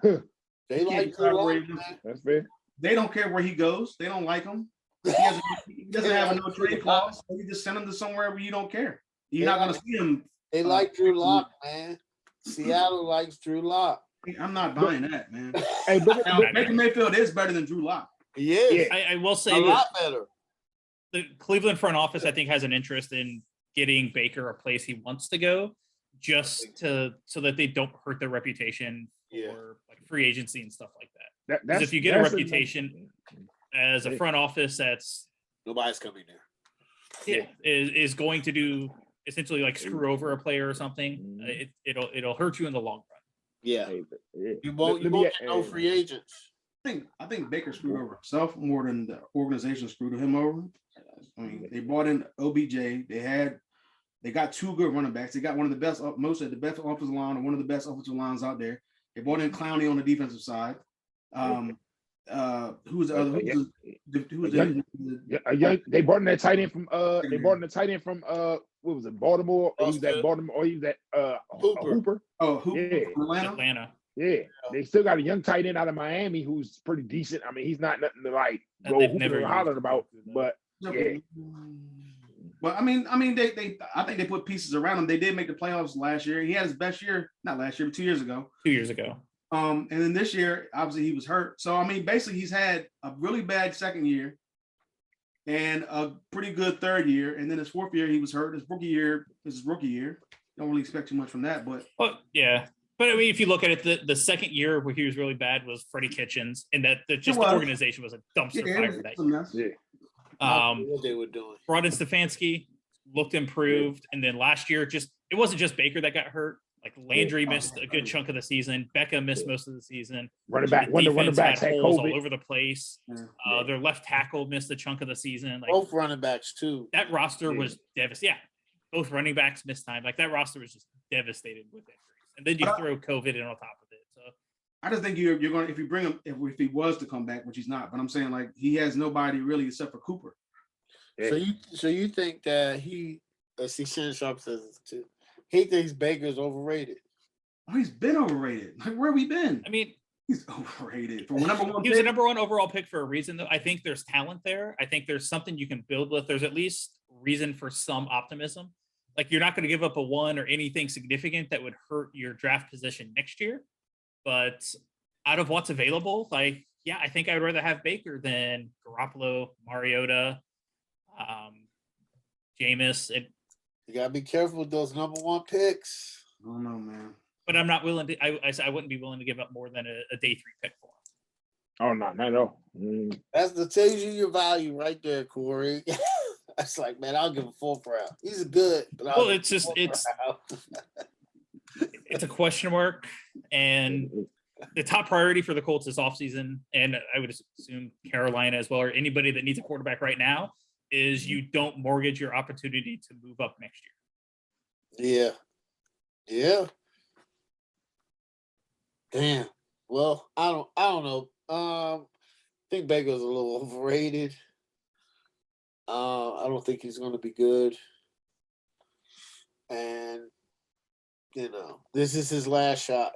They like Drew Lock. That's fair. They don't care where he goes. They don't like him. He doesn't have a no trade clause. So you just send him to somewhere where you don't care. You're not going to see him. They like Drew Lock, man. Seattle likes Drew Lock. I'm not buying that, man. Hey, Baker Mayfield is better than Drew Lock. Yeah, I will say a lot better. The Cleveland front office, I think, has an interest in getting Baker a place he wants to go, just so that they don't hurt their reputation for like free agency and stuff like that. Because if you get a reputation as a front office that's nobody's coming there, is going to do essentially like screw over a player or something, it'll hurt you in the long run. Yeah, you won't get no free agents. I think Baker screwed over himself more than the organization screwed him over. I mean, they brought in OBJ. They got 2 good running backs. They got one of the best, most of the best offensive line, and one of the best offensive lines out there. They brought in Clowney on the defensive side. Who's the other? They brought in that tight end from. They brought in the tight end from. What was it? Baltimore. Or he was at Baltimore. Or he was at Hooper. Oh, Hooper. Yeah. Atlanta. Yeah, they still got a young tight end out of Miami who's pretty decent. I mean, he's not nothing to like go hooping and hollering about, but yeah. But I mean, I think they put pieces around him. They did make the playoffs last year. He had his best year, not last year, but 2 years ago. 2 years ago. And then this year, obviously, he was hurt. So I mean, basically, he's had a really bad second year and a pretty good third year, and then his 4th year, he was hurt. His rookie year. Don't really expect too much from that, but yeah. But I mean, if you look at it, the second year where he was really bad was Freddie Kitchens, and the organization was a dumpster fire that year. What they were doing. Brought in Stefanski, looked improved, and then last year it wasn't just Baker that got hurt. Like Landry missed a good chunk of the season. Becca missed most of the season. Running back had holes all COVID. over the place. Their left tackle missed a chunk of the season. Like, both running backs too. That roster was devastated. Yeah, both running backs missed time. Like that roster was just devastated with injuries. And then you throw COVID in on top of it. So I just think you're going to, if you bring him, if he was to come back, which he's not, but I'm saying like he has nobody really except for Cooper. Yeah. So you think that Shannon Sharp says this too. He thinks Baker's overrated. Oh, he's been overrated. Like, where have we been? I mean, he's overrated. For number one, he was a number 1 overall pick for a reason, though. I think there's talent there. I think there's something you can build with. There's at least reason for some optimism. Like, you're not going to give up a 1 or anything significant that would hurt your draft position next year. But out of what's available, like, yeah, I think I would rather have Baker than Garoppolo, Mariota, Jameis. You got to be careful with those number 1 picks. I don't know, man. But I'm not willing to. I wouldn't be willing to give up more than a day 3 pick for him. Oh, no, not at all. That tells you your value right there, Corey. That's like, man, I'll give him 4th round. He's good, but it's a question mark, and the top priority for the Colts is offseason, and I would assume Carolina as well, or anybody that needs a quarterback right now, is you don't mortgage your opportunity to move up next year. Yeah, Yeah. Damn. Well, I don't know. I think Baker's a little overrated. I don't think he's going to be good. And this is his last shot.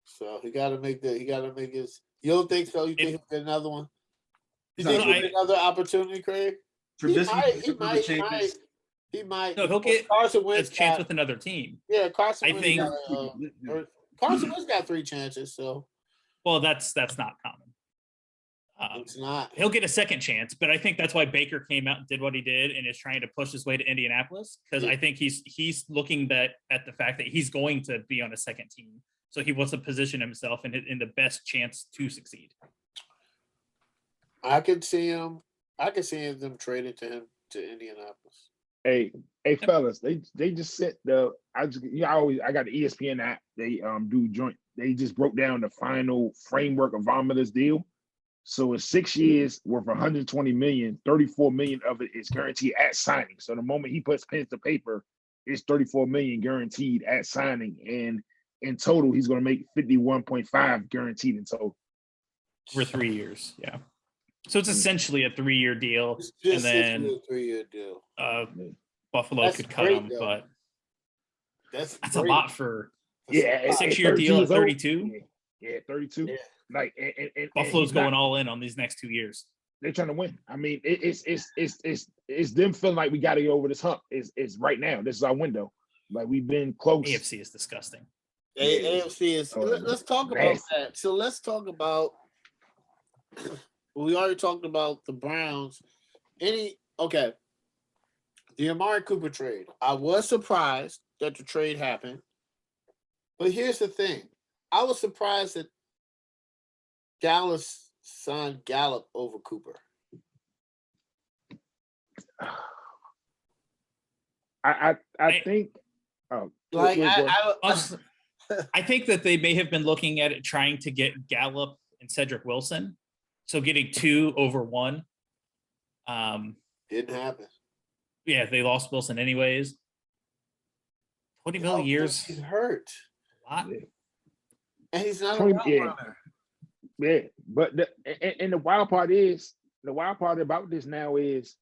So he got to make his. You don't think so? You think he'll get another one? You think he'll get another opportunity, Craig? He might. No, he'll get Carson Wentz a chance with another team. Yeah, Carson Wentz. Carson Carson Wentz got 3 chances. So, well, that's not common. It's not. He'll get a second chance, but I think that's why Baker came out and did what he did and is trying to push his way to Indianapolis, because I think he's looking at the fact that he's going to be on a second team, so he wants to position himself in the best chance to succeed. I could see them trading him to Indianapolis. Hey, fellas, they just sent I got the ESPN app. They do joint. They just broke down the final framework of Von Miller's deal. So in 6 years, worth $120 million, $34 million of it is guaranteed at signing. So the moment he puts pen to paper, it's $34 million guaranteed at signing, and in total, he's going to make 51.5 guaranteed in total for 3 years. Yeah. So it's essentially a 3-year deal, and then a 3-year deal. Buffalo could cut him, but that's a lot for a 6-year deal at 32. Yeah, 32. Yeah. Like and Buffalo's going all in on these next 2 years. They're trying to win. I mean, it's them feeling like we got to get over this hump. It's right now. This is our window. Like we've been close. AFC is disgusting. AFC is. Let's talk about that. So let's talk about. We already talked about the Browns. The Amari Cooper trade. I was surprised that the trade happened, but here's the thing: I was surprised that Dallas signed Gallup over Cooper. I think. I think that they may have been looking at it trying to get Gallup and Cedric Wilson, so getting 2 over 1. Didn't happen. Yeah, they lost Wilson anyways. 20 million years. He's hurt. A lot. And he's not a runner. Yeah, but the wild part about this now is,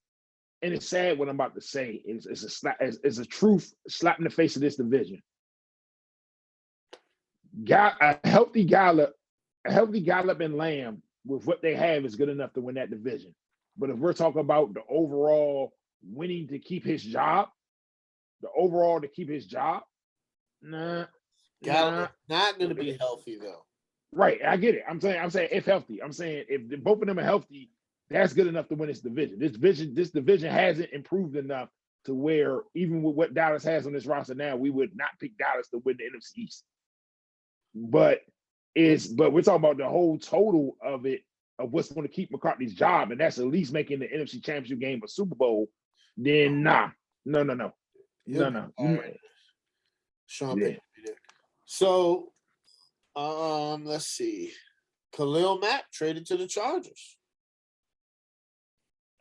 and it's sad what I'm about to say, it's a truth slap in the face of this division. A healthy Gallup and Lamb with what they have is good enough to win that division. But if we're talking about the overall winning to keep his job, Gallup not going to be healthy though. Right, I get it. I'm saying if healthy. I'm saying if both of them are healthy, that's good enough to win this division. This division hasn't improved enough to where even with what Dallas has on this roster now, we would not pick Dallas to win the NFC East. But we're talking about the whole total of it, of what's going to keep McCarthy's job, and that's at least making the NFC Championship game a Super Bowl. Then no. Sean Payton. So. Let's see. Khalil Mack traded to the Chargers.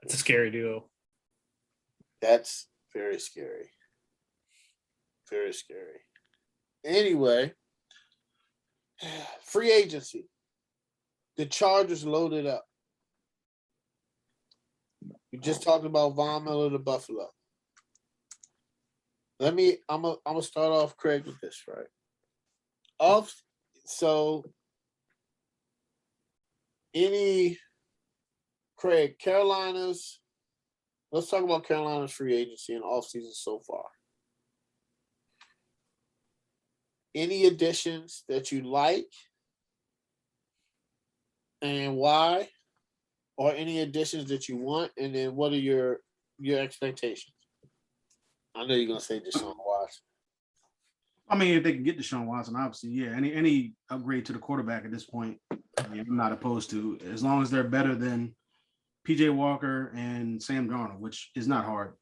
That's a scary duo. That's very scary. Very scary. Anyway, free agency. The Chargers loaded up. We just talked about Von Miller to Buffalo. I'm gonna start off, Craig, with this, right? So, Carolina's, let's talk about Carolina's free agency and offseason so far. Any additions that you like and why? Or any additions that you want, and then what are your expectations? I know you're going to say Deshaun Watson. I mean, if they can get Deshaun Watson, obviously, yeah. Any upgrade to the quarterback at this point, I'm not opposed to, as long as they're better than PJ Walker and Sam Darnold, which is not hard.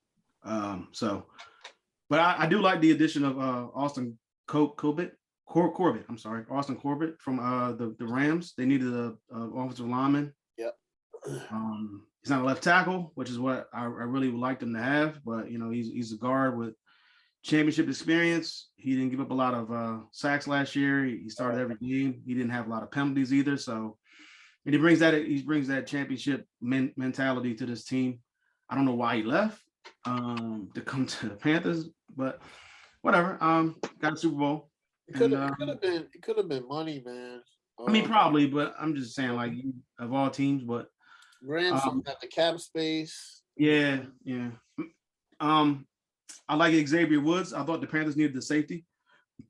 But I do like the addition of Austin Corbett. Austin Corbett from the Rams. They needed a offensive lineman. Yep. He's not a left tackle, which is what I really would like them to have. But he's a guard with championship experience. He didn't give up a lot of sacks last year. He started every game. He didn't have a lot of penalties either. So, and he brings that championship mentality to this team. I don't know why he left to come to the Panthers, but whatever. Got a Super Bowl. It could have been money, man. I mean, probably, but I'm just saying, like, of all teams, but Rams got the cap space. Yeah. I like Xavier Woods. I thought the Panthers needed the safety.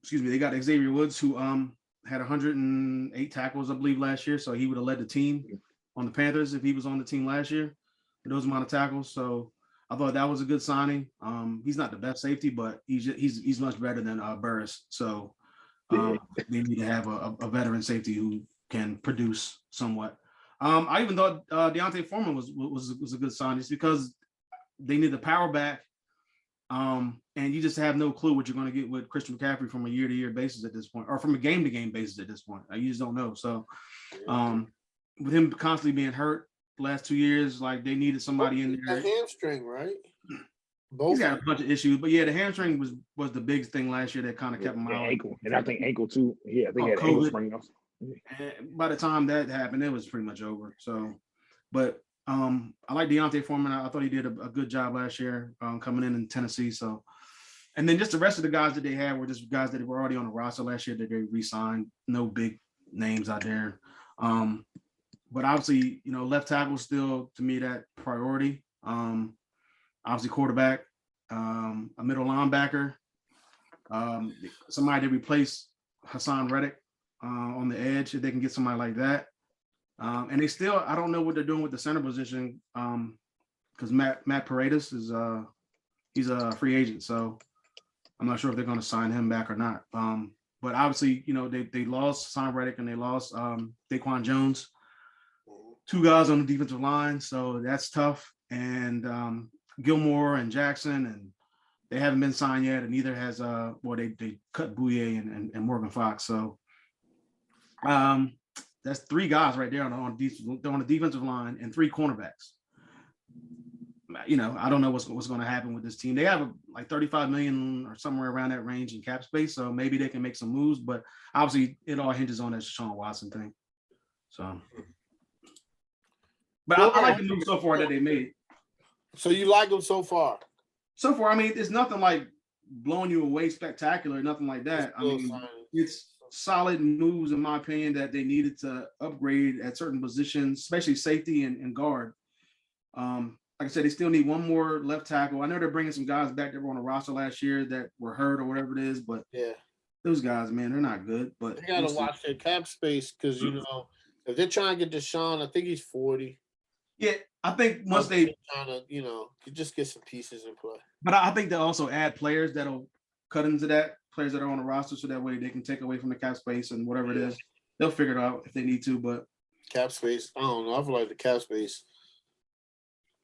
Excuse me, they got Xavier Woods, who had 108 tackles, I believe, last year. So he would have led the team on the Panthers if he was on the team last year for those amount of tackles. So I thought that was a good signing. He's not the best safety, but he's much better than Burris. So they need to have a veteran safety who can produce somewhat. I even thought Deontay Foreman was a good sign, just because they need the power back. And you just have no clue what you're going to get with Christian McCaffrey from a year-to-year basis at this point, or from a game-to-game basis at this point. You just don't know. So with him constantly being hurt the last 2 years, like, they needed somebody in there. A hamstring, right? He's got a bunch of issues, but yeah, the hamstring was the big thing last year that kind of kept him out. Ankle, and I think ankle too. Yeah, I think he had ankle sprain also. And by the time that happened, it was pretty much over. So, but I like Deontay Foreman. I thought he did a good job last year coming in Tennessee. So, and then just the rest of the guys that they had were just guys that were already on the roster last year that they re-signed. No big names out there. But obviously, left tackle still, to me, that priority. Obviously, quarterback, a middle linebacker, somebody to replace Hassan Reddick on the edge, if they can get somebody like that. And they still, I don't know what they're doing with the center position, because Matt Paredes is he's a free agent, so I'm not sure if they're going to sign him back or not. But obviously, they lost Hassan Reddick and they lost Taekwon Jones, two guys on the defensive line, so that's tough. And Gilmore and Jackson, and they haven't been signed yet, and neither has they cut Bouye and Morgan Fox. So that's three guys right there on the defensive line and three cornerbacks. I don't know what's going to happen with this team. They have like $35 million or somewhere around that range in cap space, so maybe they can make some moves. But obviously, it all hinges on that Deshaun Watson thing. So, but I like the move so far that they made. So you like them so far? So far, I mean, it's nothing like blowing you away spectacular, nothing like that. I mean, it's solid moves, in my opinion, that they needed to upgrade at certain positions, especially safety and guard. Like I said, they still need one more left tackle. I know they're bringing some guys back that were on the roster last year that were hurt or whatever it is, but those guys, man, they're not good. But they got to watch their cap space because, if they're trying to get Deshaun, I think he's 40. Yeah, I think once they trying to, just get some pieces in play. But I think they'll also add players that'll cut into that, players that are on the roster, so that way they can take away from the cap space and whatever it is. They'll figure it out if they need to. But cap space, I don't know. I feel like the cap space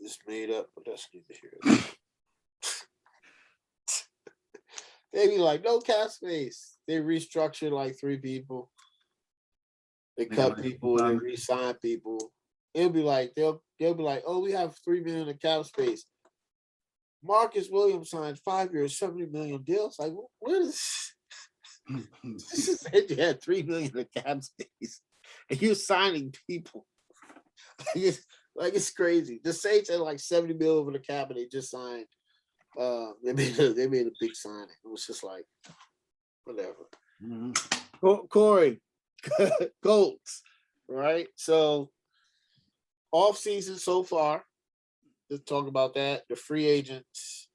is made up, but that's neither here. They be like, no cap space. They restructured like 3 people. They cut people. They re-sign people. It'll be like they'll be like, oh, we have $3 million in cap space. Marcus Williams signed 5 years, $70 million deals. Like, what is this? Is said you had $3 million in cap space, and you're signing people. It's crazy. The Saints had like $70 million over the cap, and they just signed. They made a big signing. It was just like, whatever. Mm-hmm. Corey, Colts, right? So. Off season so far. Let's talk about that. The free agents,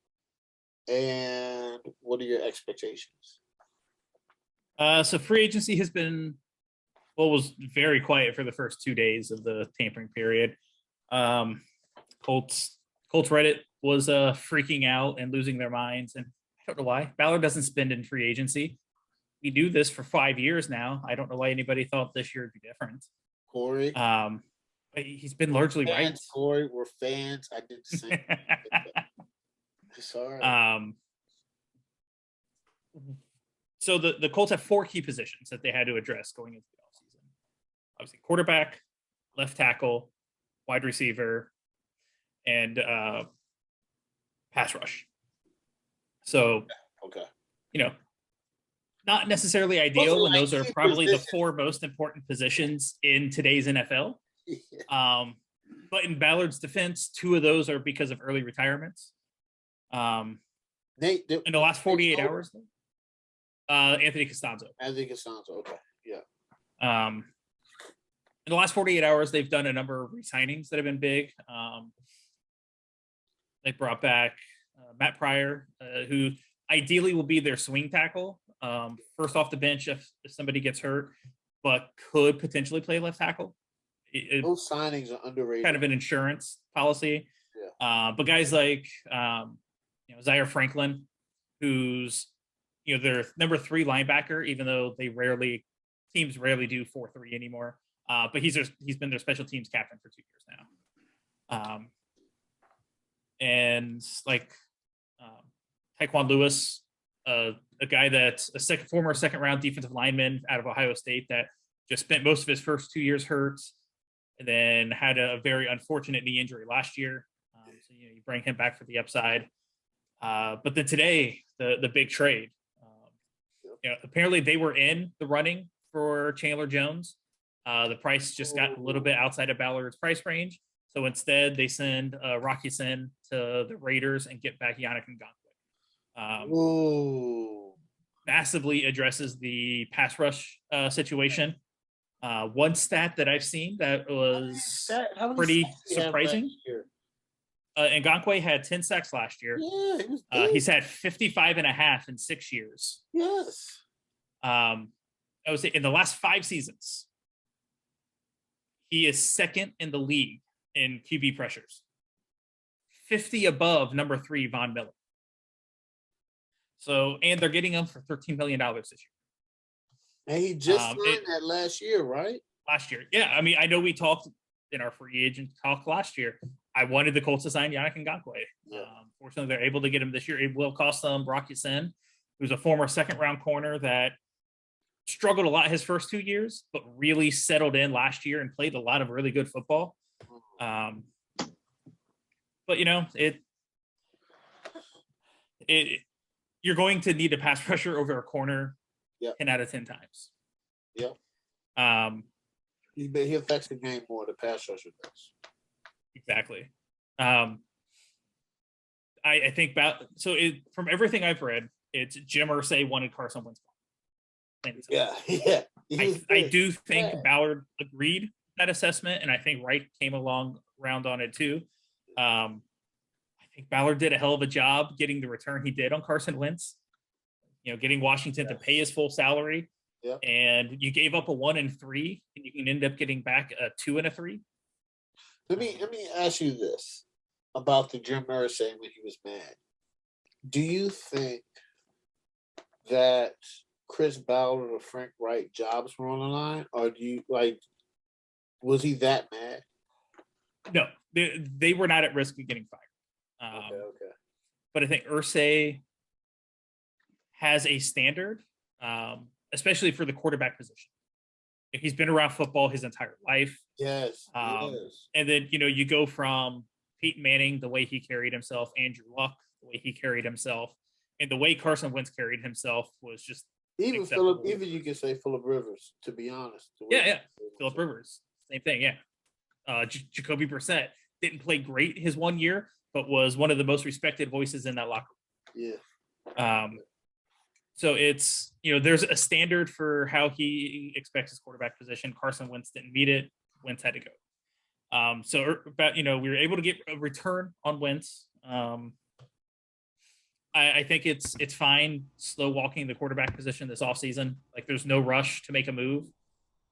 and what are your expectations? So free agency has been, was very quiet for the first 2 days of the tampering period. Colts Reddit was freaking out and losing their minds, and I don't know why. Ballard doesn't spend in free agency. We do this for 5 years now. I don't know why anybody thought this year would be different. Corey. He's been largely right. Corey, we're fans. I did the same. Sorry. So the Colts have 4 key positions that they had to address going into the offseason. Obviously, quarterback, left tackle, wide receiver, and pass rush. So Okay. You know, not necessarily ideal when those are probably the 4 most important positions in today's NFL. Yeah. But in Ballard's defense, 2 of those are because of early retirements. In the last 48 hours, Anthony Costanzo. Okay. Yeah. In the last 48 hours, they've done a number of re-signings that have been big. They brought back Matt Pryor, who ideally will be their swing tackle, first off the bench if somebody gets hurt, but could potentially play left tackle. Those signings are underrated. Kind of an insurance policy. Yeah. But guys like Zaire Franklin, who's their number 3 linebacker, even though teams rarely do 4-3 anymore. But he's been their special teams captain for 2 years now. And like Taekwon Lewis, a guy that's a former second-round defensive lineman out of Ohio State that just spent most of his first 2 years hurt, and then had a very unfortunate knee injury last year. So you bring him back for the upside. But then today, the big trade. Apparently they were in the running for Chandler Jones. The price just got a little bit outside of Ballard's price range. So instead, they send Rocky Sin to the Raiders and get back Yannick Ngakoue. Massively addresses the pass rush situation. One stat that I've seen that was pretty surprising. Ngakoue had 10 sacks last year. Yeah, he's had 55 and a half in 6 years. Yes. I would say in the last 5 seasons, he is second in the league in QB pressures, 50 above number 3 Von Miller. So, and they're getting him for $13 million this year. And he just signed that last year, right? Last year. Yeah. I mean, I know we talked in our free agent talk last year. I wanted the Colts to sign Yannick Ngakoue. Yeah. Fortunately, they're able to get him this year. It will cost them Rocky Sin, who's a former second-round corner that struggled a lot his first 2 years, but really settled in last year and played a lot of really good football. But you're going to need a pass pressure over a corner 10 out of 10 times. Yeah. He affects the game more, the pass rusher does. Exactly. I think from everything I've read, it's Jim Irsay wanted Carson Wentz. Yeah. I do think Ballard agreed that assessment, and I think Wright came around on it too. I think Ballard did a hell of a job getting the return he did on Carson Wentz. Getting Washington to pay his full salary, and you gave up a 1 and 3, and you can end up getting back a 2 and a 3. Let me ask you this about the Jim Irsay when he was mad. Do you think that Chris Ballard or Frank Wright jobs were on the line, or do you was he that mad? No, they were not at risk of getting fired. Okay. But I think Irsay has a standard, especially for the quarterback position. He's been around football his entire life. Yes. And then, you go from Peyton Manning, the way he carried himself, Andrew Luck, the way he carried himself, and the way Carson Wentz carried himself was just even you can say Phillip Rivers, to be honest. Yeah. Phillip Rivers, same thing. Yeah. Jacoby Brissett didn't play great his 1 year, but was one of the most respected voices in that locker room. Yeah. So it's, there's a standard for how he expects his quarterback position. Carson Wentz didn't meet it. Wentz had to go. We were able to get a return on Wentz. I think it's fine slow walking the quarterback position this offseason. There's no rush to make a move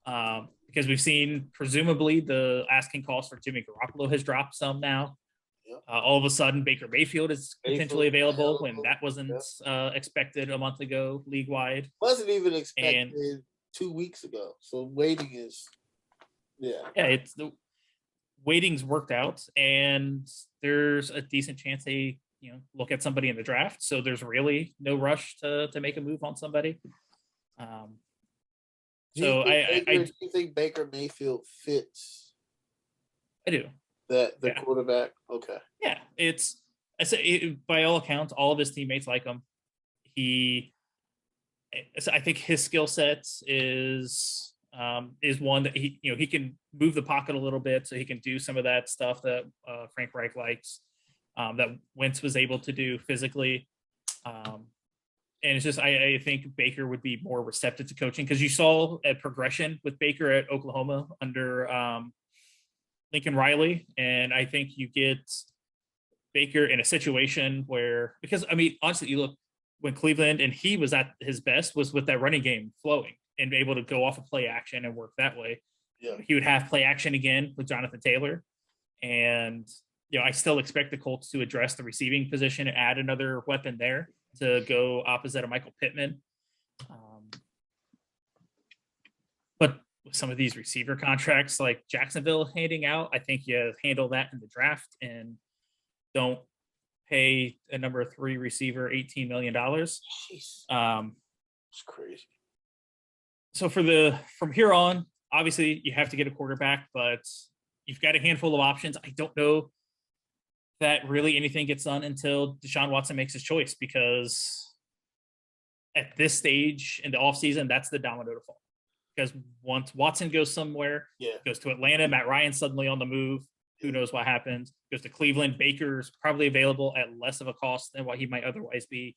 because we've seen presumably the asking cost for Jimmy Garoppolo has dropped some now. All of a sudden, Baker Mayfield is potentially available when that wasn't expected a month ago, league-wide. Wasn't even expected 2 weeks ago. So waiting is, it's the waiting's worked out, and there's a decent chance they, look at somebody in the draft. So there's really no rush to make a move on somebody. Do you think Baker Mayfield fits? I do. The quarterback? Okay. Yeah, I say by all accounts, all of his teammates like him. I think his skill sets is one that he can move the pocket a little bit, so he can do some of that stuff that Frank Reich likes, that Wentz was able to do physically. And it's just, I think Baker would be more receptive to coaching, because you saw a progression with Baker at Oklahoma under Lincoln Riley. And I think you get Baker in a situation where, because I mean, honestly, you look when Cleveland and he was at his best was with that running game flowing and be able to go off of play action and work that way. Yeah. He would have play action again with Jonathan Taylor. And, I still expect the Colts to address the receiving position and add another weapon there to go opposite of Michael Pittman. But with some of these receiver contracts like Jacksonville handing out, I think you handle that in the draft and don't pay a number 3 receiver $18 million. Jeez. It's crazy. So from here on, obviously you have to get a quarterback, but you've got a handful of options. I don't know that really anything gets done until Deshaun Watson makes his choice, because at this stage in the offseason, that's the domino to fall. Because once Watson goes somewhere, goes to Atlanta, Matt Ryan's suddenly on the move. Who knows what happens? Goes to Cleveland, Baker's probably available at less of a cost than what he might otherwise be.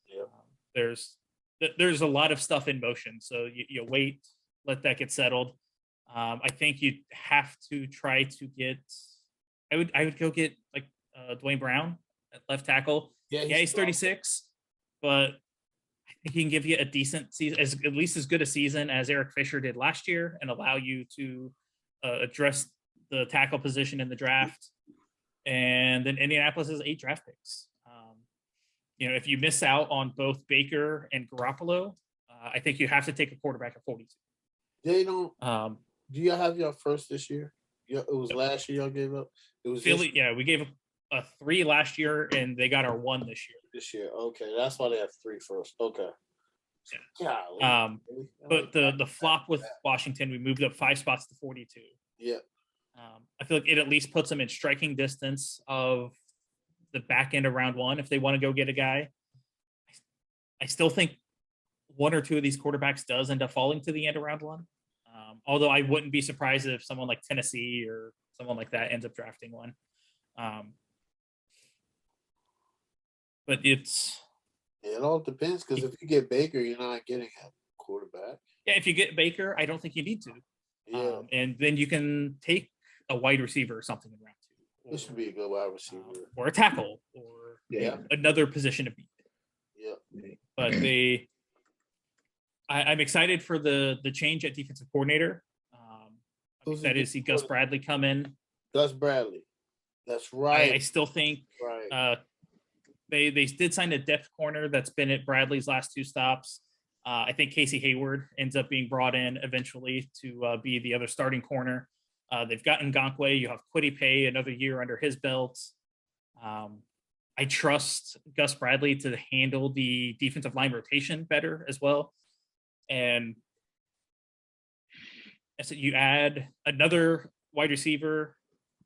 Yeah. There's a lot of stuff in motion. So you wait, let that get settled. I think you have to try to get. I would go get like Dwayne Brown at left tackle. Yeah, he's 36, but I think he can give you a decent season, at least as good a season as Eric Fisher did last year, and allow you to address the tackle position in the draft. And then Indianapolis has 8 draft picks. If you miss out on both Baker and Garoppolo, I think you have to take a quarterback at 42. They don't. Do y'all have your first this year? Yeah, it was last year y'all gave up. It was Philly. Yeah, we gave up a 3 last year, and they got our 1 this year. This year, okay, that's why they have 3 first. Okay. Yeah. But the flop with Washington, we moved up 5 spots to 42. Yeah. I feel like it at least puts them in striking distance of the back end of round 1 if they want to go get a guy. I still think 1 or 2 of these quarterbacks does end up falling to the end of round 1. Although I wouldn't be surprised if someone like Tennessee or someone like that ends up drafting one. But it all depends, because if you get Baker, you're not getting a quarterback. Yeah, if you get Baker, I don't think you need to. Yeah. And then you can take a wide receiver or something in round 2. This would be a good wide receiver. Or a tackle, or another position to beat. Yeah. But I'm excited for the change at defensive coordinator. I'm excited to see Gus Bradley come in. Gus Bradley. That's right. I still think they did sign a depth corner that's been at Bradley's last 2 stops. I think Casey Hayward ends up being brought in eventually to be the other starting corner. They've gotten Ngakoue. You have Kwity Paye, another year under his belt. I trust Gus Bradley to handle the defensive line rotation better as well. And so you add another wide receiver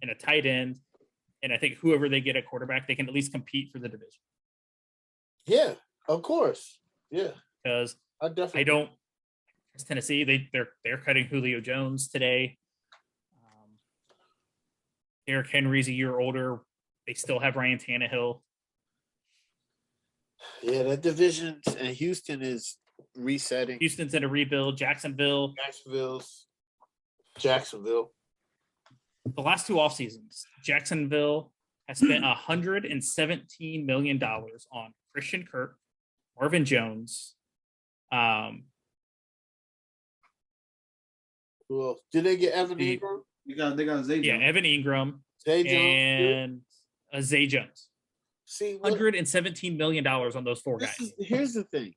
and a tight end, and I think whoever they get at quarterback, they can at least compete for the division. Yeah, of course. Yeah, because I don't. It's Tennessee. They're cutting Julio Jones today. Derrick Henry's a year older. They still have Ryan Tannehill. Yeah, that division and Houston is resetting. Houston's in a rebuild. Jacksonville. The last 2 off seasons, Jacksonville has spent $117 million on Christian Kirk, Marvin Jones. Who else? Did they get Evan Ingram? They got Zay Jones. Yeah, Evan Ingram. Zay Jones. And Zay Jones. See, $117 million on those 4 guys. Here's the thing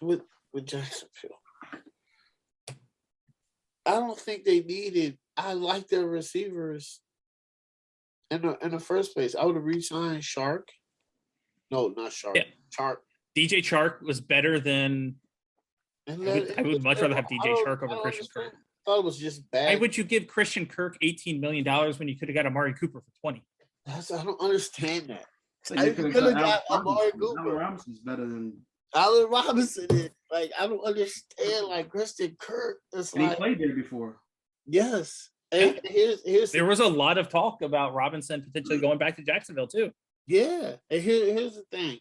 with Jacksonville. I don't think they needed. I like their receivers in the first place. I would have re-signed Shark. No, not Shark. Yeah. Chark. DJ Chark was better than. I would much rather have DJ Chark over Christian Kirk. I thought it was just bad. Why would you give Christian Kirk $18 million when you could have got Amari Cooper for 20? I don't understand that. So you could have got Amari Cooper. Allen Robinson's better than Allen Robinson is like, I don't understand. Like Christian Kirk, it's And like he played there before. yes. And here's there was a lot of talk about Robinson potentially going back to Jacksonville too. yeah. And here's the thing.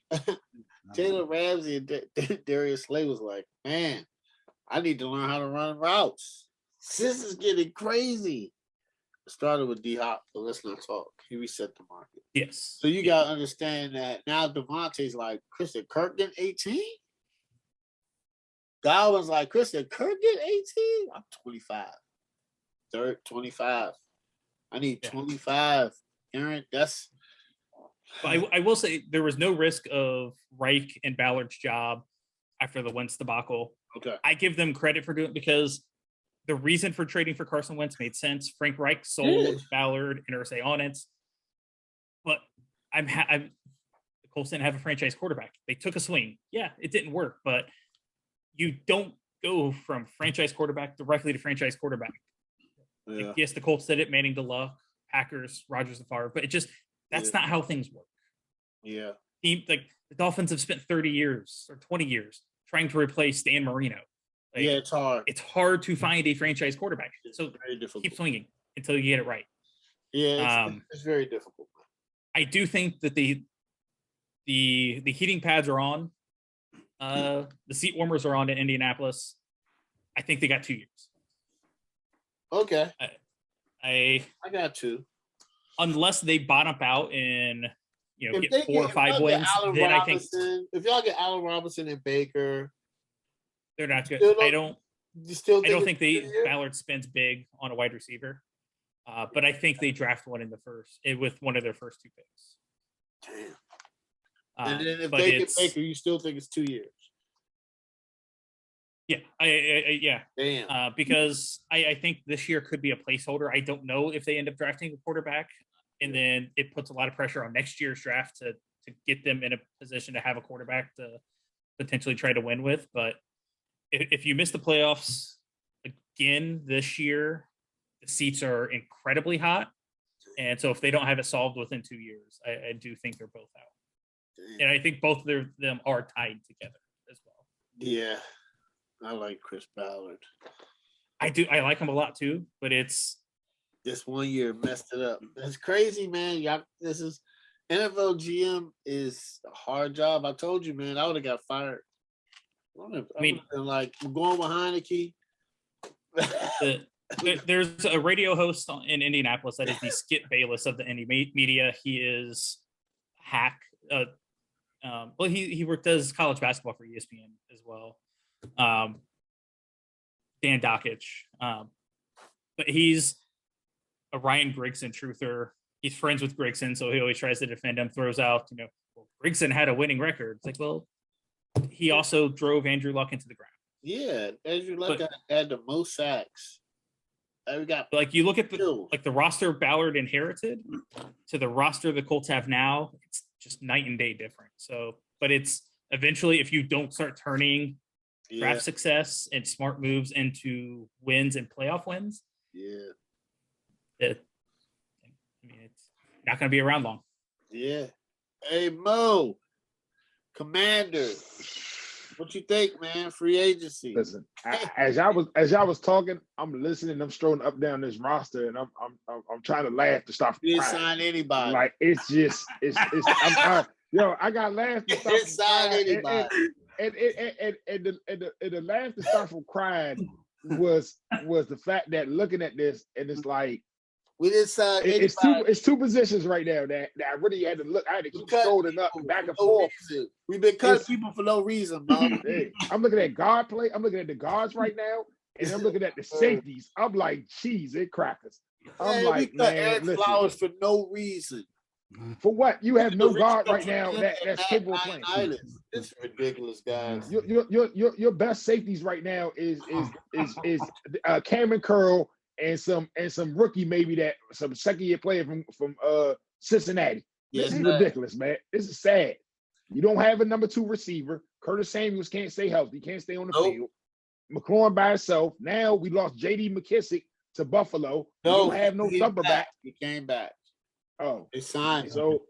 Taylor Ramsey and Darius Slay was like, man, I need to learn how to run routes. This is getting crazy. It started with D-Hop, but let's not talk. He reset the market. Yes. So you got to understand that now Devontae's like, Christian Kirk getting 18? Godwin's like, Christian Kirk getting 18? I'm 25. 25. I need 25. Aaron, that's... But I will say there was no risk of Reich and Ballard's job after the Wentz debacle. Okay. I give them credit for doing it because the reason for trading for Carson Wentz made sense. Frank Reich sold Ballard and Irsay on it. But the Colts didn't have a franchise quarterback. They took a swing. Yeah, it didn't work, but you don't go from franchise quarterback directly to franchise quarterback. Yeah. Yes, the Colts did it, Manning to Luck, Packers, Rodgers to Favre, but that's not how things work. Yeah. Like the Dolphins have spent 30 years or 20 years trying to replace Dan Marino. Like, yeah, it's hard. It's hard to find a franchise quarterback. So very difficult. Keep swinging until you get it right. Yeah, it's very difficult. I do think that the heating pads are on. The seat warmers are on in Indianapolis. I think they got 2 years. Okay. I got 2. Unless they bottom out and if get 4 or 5 wins, then I think if y'all get Allen Robinson and Baker, they're not good. I don't think Ballard spends big on a wide receiver, but I think they draft one in the first with one of their first 2 picks. Damn. And then if they get Baker, you still think it's 2 years? Yeah, yeah. Damn. Because I think this year could be a placeholder. I don't know if they end up drafting a quarterback, and then it puts a lot of pressure on next year's draft to get them in a position to have a quarterback to potentially try to win with. But if you miss the playoffs again this year, the seats are incredibly hot, and so if they don't have it solved within 2 years, I do think they're both out. Damn. And I think both of them are tied together as well. Yeah. I like Chris Ballard. I do. I like him a lot too, but it's this 1 year messed it up. That's crazy, man. Y'all, this is NFL GM is a hard job. I told you, man. I would have got fired. I mean, like going behind the key. There's a radio host in Indianapolis that is the Skip Bayless of the Indy media. He is hack. Well, he does college basketball for ESPN as well. Dan Dockich, but he's a Ryan Grigson truther. He's friends with Grigson, so he always tries to defend him. Throws out, well, Grigson had a winning record. It's like, well, he also drove Andrew Luck into the ground. Yeah, Andrew Luck had the most sacks. We got like you look at the roster Ballard inherited to the roster the Colts have now. It's just night and day different. So, but it's eventually if you don't start turning draft success and smart moves into wins and playoff wins. Yeah. It's not going to be around long. Yeah. Hey, Mo, Commander, what you think, man? Free agency. Listen, as y'all was talking, I'm listening. I'm strolling up down this roster, and I'm trying to laugh to stop. You didn't sign anybody. Like it's I got laugh to stop. Didn't sign anybody. And the laugh to stop from crying was the fact that looking at this and it's like we didn't sign anybody. It's two positions right now that I really had to look. I had to keep scrolling up and back and forth. We've been cutting people for no reason, man. Hey, I'm looking at guard play. I'm looking at the guards right now, and I'm looking at the safeties. I'm like, cheese and crackers. I'm like, we cut Eric Flowers for no reason. For what? You have no guard right now that's capable of playing. It's ridiculous, guys. Your best safeties right now is Cameron Curl and some rookie maybe that some second year player from Cincinnati. This is ridiculous, man. This is sad. You don't have a number 2 receiver. Curtis Samuels can't stay healthy. Can't stay on the field. McLaurin by himself. Now we lost J.D. McKissick to Buffalo. We don't have no number back. He came back. Oh, they signed. So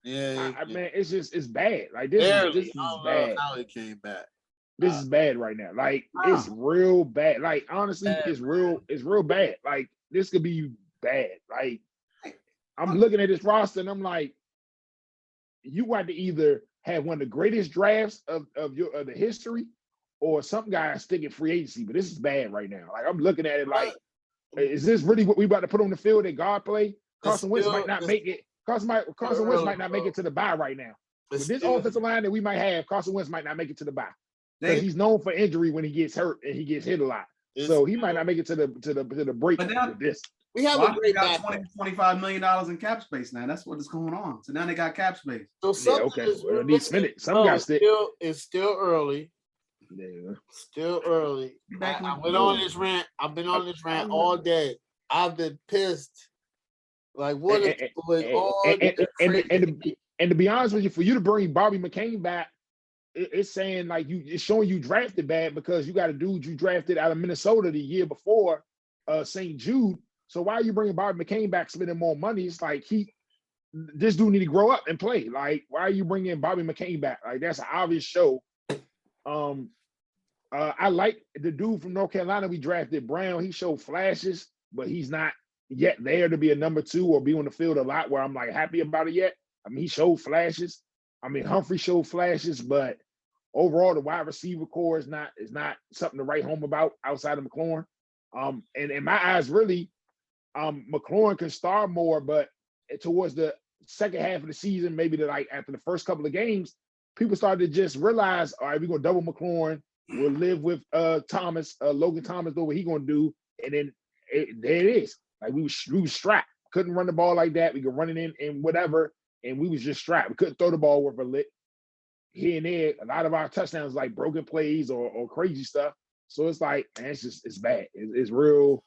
Yeah, man, it's bad. Like this is bad. How it came back. This is bad right now. Like it's real bad. Like honestly, it's real bad. Like this could be bad. Like I'm looking at this roster and I'm like, you want to either have one of the greatest drafts of the history, or some guy sticking free agency. But this is bad right now. Like I'm looking at it like, is this really what we about to put on the field at guard play? Carson Wentz might not make it. Carson Wentz might not make it to the bye right now. With this offensive line that we might have, Carson Wentz might not make it to the bye. Because he's known for injury when he gets hurt and he gets hit a lot. So he might not make it to the break with this. We have a great got $20-25 million in cap space now. That's what is going on. So now they got cap space. So Well, need spend it. Some guys it's still early. Yeah. Still early. I went on this rant. I've been on this rant all day. I've been pissed. Like what and to be honest with you, for you to bring Bobby McCain back, it's saying like it's showing you drafted bad because you got a dude you drafted out of Minnesota the year before, St. Jude. So why are you bringing Bobby McCain back, spending more money? It's like this dude need to grow up and play. Like why are you bringing Bobby McCain back? Like that's an obvious show. I like the dude from North Carolina we drafted, Brown. He showed flashes, but he's not yet there to be a number 2 or be on the field a lot where I'm like happy about it yet. I mean, he showed flashes. I mean, Humphrey showed flashes, but overall, the wide receiver core is not something to write home about outside of McLaurin. And in my eyes, really, McLaurin can star more, but towards the second half of the season, maybe after the first couple of games, people started to just realize, all right, we're gonna double McLaurin. We'll live with Thomas, Logan Thomas, know what he's gonna do, and then there it is. Like we was strapped, couldn't run the ball like that. We could run it in and whatever, and we was just strapped. We couldn't throw the ball worth a lick. Here and there, a lot of our touchdowns like broken plays or crazy stuff. So it's like, man, it's bad. It's real.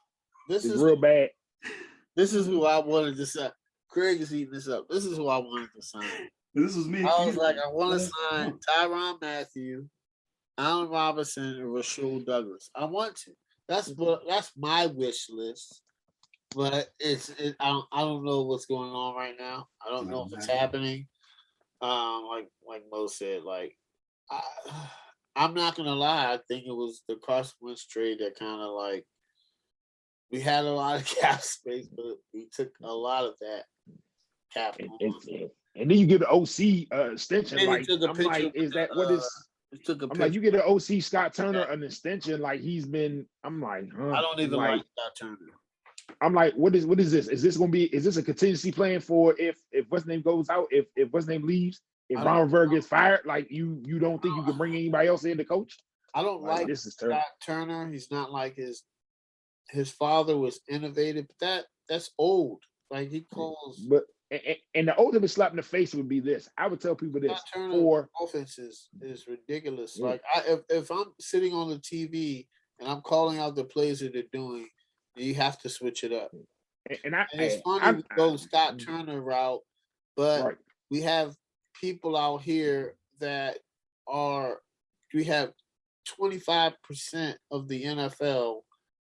It's real bad. This is who I wanted to sign. Craig is eating this up. This is who I wanted to sign. This was me. I was like, I want to sign Tyrann Mathieu, Allen Robinson, and Rasul Douglas. I want to. That's my wish list. But I don't know what's going on right now. I don't know if it's happening. Like Mo said, like I'm not gonna lie. I think it was the Carson Wentz trade that kind of like we had a lot of cap space, but we took a lot of that cap. And then you get the OC extension. Like I'm like, is that what is? I'm like, you get an OC Scott Turner an extension. Like he's been. I'm like, I don't even like Scott Turner. I'm like, what is this? Is this a contingency plan for if what's name goes out, if what's name leaves, if Ron Rivera gets fired? Like you don't think you can bring anybody else in to coach? I don't like this is Scott Turner. He's not like his father was innovative, but that's old. Like he calls. But and the ultimate slap in the face would be this. I would tell people this: for offense is ridiculous. Yeah. Like if I'm sitting on the TV and I'm calling out the plays that they're doing. You have to switch it up. And it's funny to go Scott Turner route, but we have people out here that we have 25% of the NFL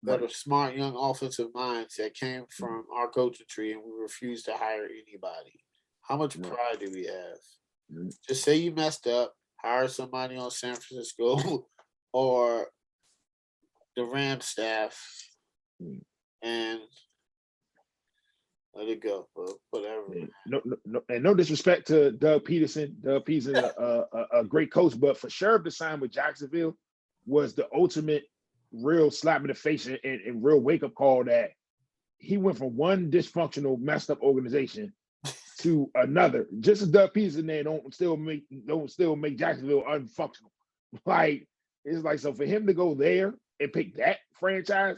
that are smart young offensive minds that came from our coaching tree, and we refuse to hire anybody. How much pride do we have? Just say you messed up, hire somebody on San Francisco or the Rams staff. And let it go, but whatever. No disrespect to Doug Peterson. Doug Peterson, a great coach, but for Sheriff to sign with Jacksonville was the ultimate real slap in the face and real wake up call that he went from one dysfunctional, messed up organization to another. Just as Doug Peterson, they don't still make Jacksonville unfunctional. Like it's like so for him to go there and pick that franchise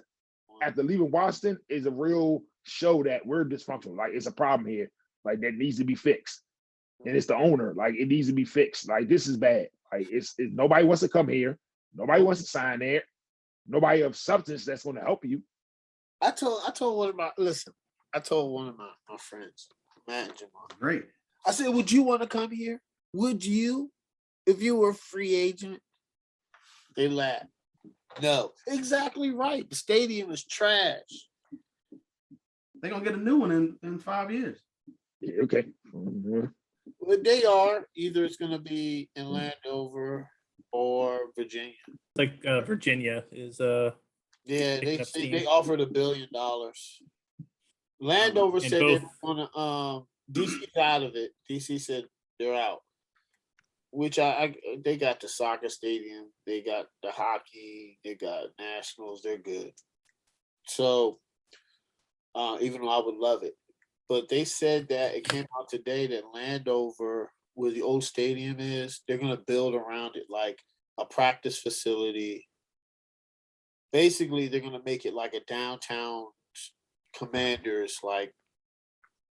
after leaving Washington is a real show that we're dysfunctional. Like it's a problem here. Like that needs to be fixed. And it's the owner. Like it needs to be fixed. Like this is bad. Like it's nobody wants to come here. Nobody wants to sign there. Nobody of substance that's going to help you. I told one of my friends, Matt and Jamal. Great. I said, would you want to come here? Would you? If you were a free agent? They laughed. No, exactly right. The stadium is trash. They're gonna get a new one in 5 years. Yeah, okay. Mm-hmm. Well, they are. Either it's going to be in Landover or Virginia. Like Virginia is Yeah, picking up steam. they offered $1 billion. Landover And said both- they were going to DC's out of it. DC said they're out. Which they got the soccer stadium, they got the hockey, they got nationals, they're good. So even though I would love it. But they said that it came out today that Landover, where the old stadium is, they're going to build around it like a practice facility. Basically, they're going to make it like a downtown Commanders, like,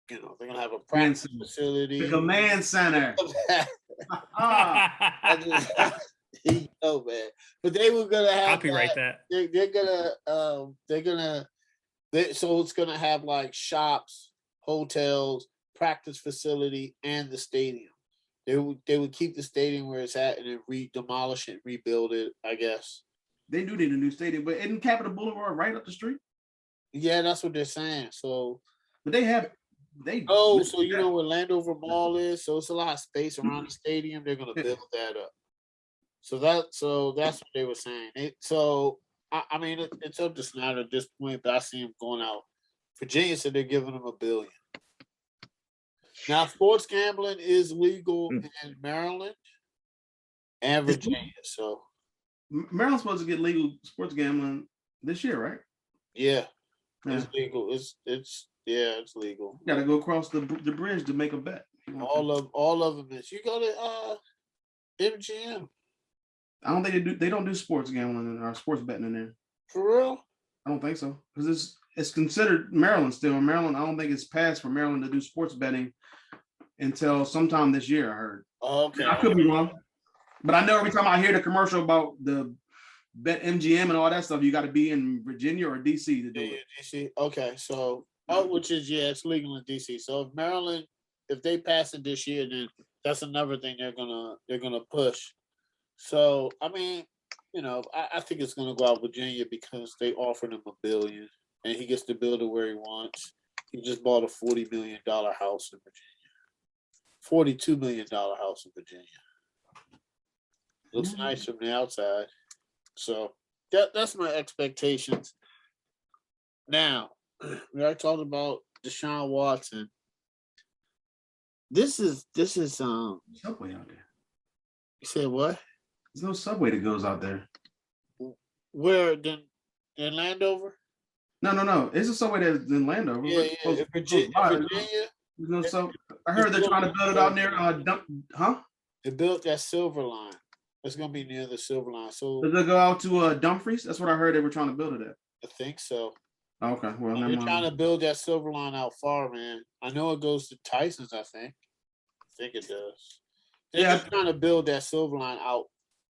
they're going to have a practice facility. The command center. Man. But they were going to have copyright that. So it's going to have like shops, hotels, practice facility, and the stadium. They would keep the stadium where it's at and then demolish it, rebuild it, I guess. They do need a new stadium, but isn't Capitol Boulevard right up the street? Yeah, that's what they're saying. So, but so you know where Landover Mall is, so it's a lot of space around the stadium. They're gonna build that up. So that's what they were saying. I mean, it's up to Snyder at this point, but I see him going out. Virginia said they're giving him $1 billion. Now, sports gambling is legal in Maryland and Virginia. So Maryland's supposed to get legal sports gambling this year, right? Yeah. It's legal. It's legal. You got to go across the bridge to make a bet. All of them is. You go to MGM. I don't think they don't do sports gambling or sports betting in there. For real? I don't think so, because it's considered Maryland still. In Maryland, I don't think it's passed for Maryland to do sports betting until sometime this year, I heard. Oh, okay. I could be wrong, but I know every time I hear the commercial about the bet MGM and all that stuff, you got to be in Virginia or DC to do it. DC. Okay, so which is it's legal in DC. So if Maryland, if they pass it this year, then that's another thing they're gonna push. So I mean, I think it's gonna go out Virginia because they offered him $1 billion and he gets to build it where he wants. He just bought a $40 million house in Virginia. $42 million house in Virginia. Looks nice from the outside. So that's my expectations. Now, we already talked about Deshaun Watson. This is subway out there. You said what? There's no subway that goes out there. Where in Landover? No. It's a subway that's in Landover. Yeah. Virginia. There's no subway. I heard they're trying to build it out near They built that Silver Line. It's gonna be near the Silver Line. So does it go out to Dumfries? That's what I heard they were trying to build it at. I think so. Okay, well, they're trying to build that Silver Line out far, man. I know it goes to Tyson's. I think it does. They're just trying to build that Silver Line out.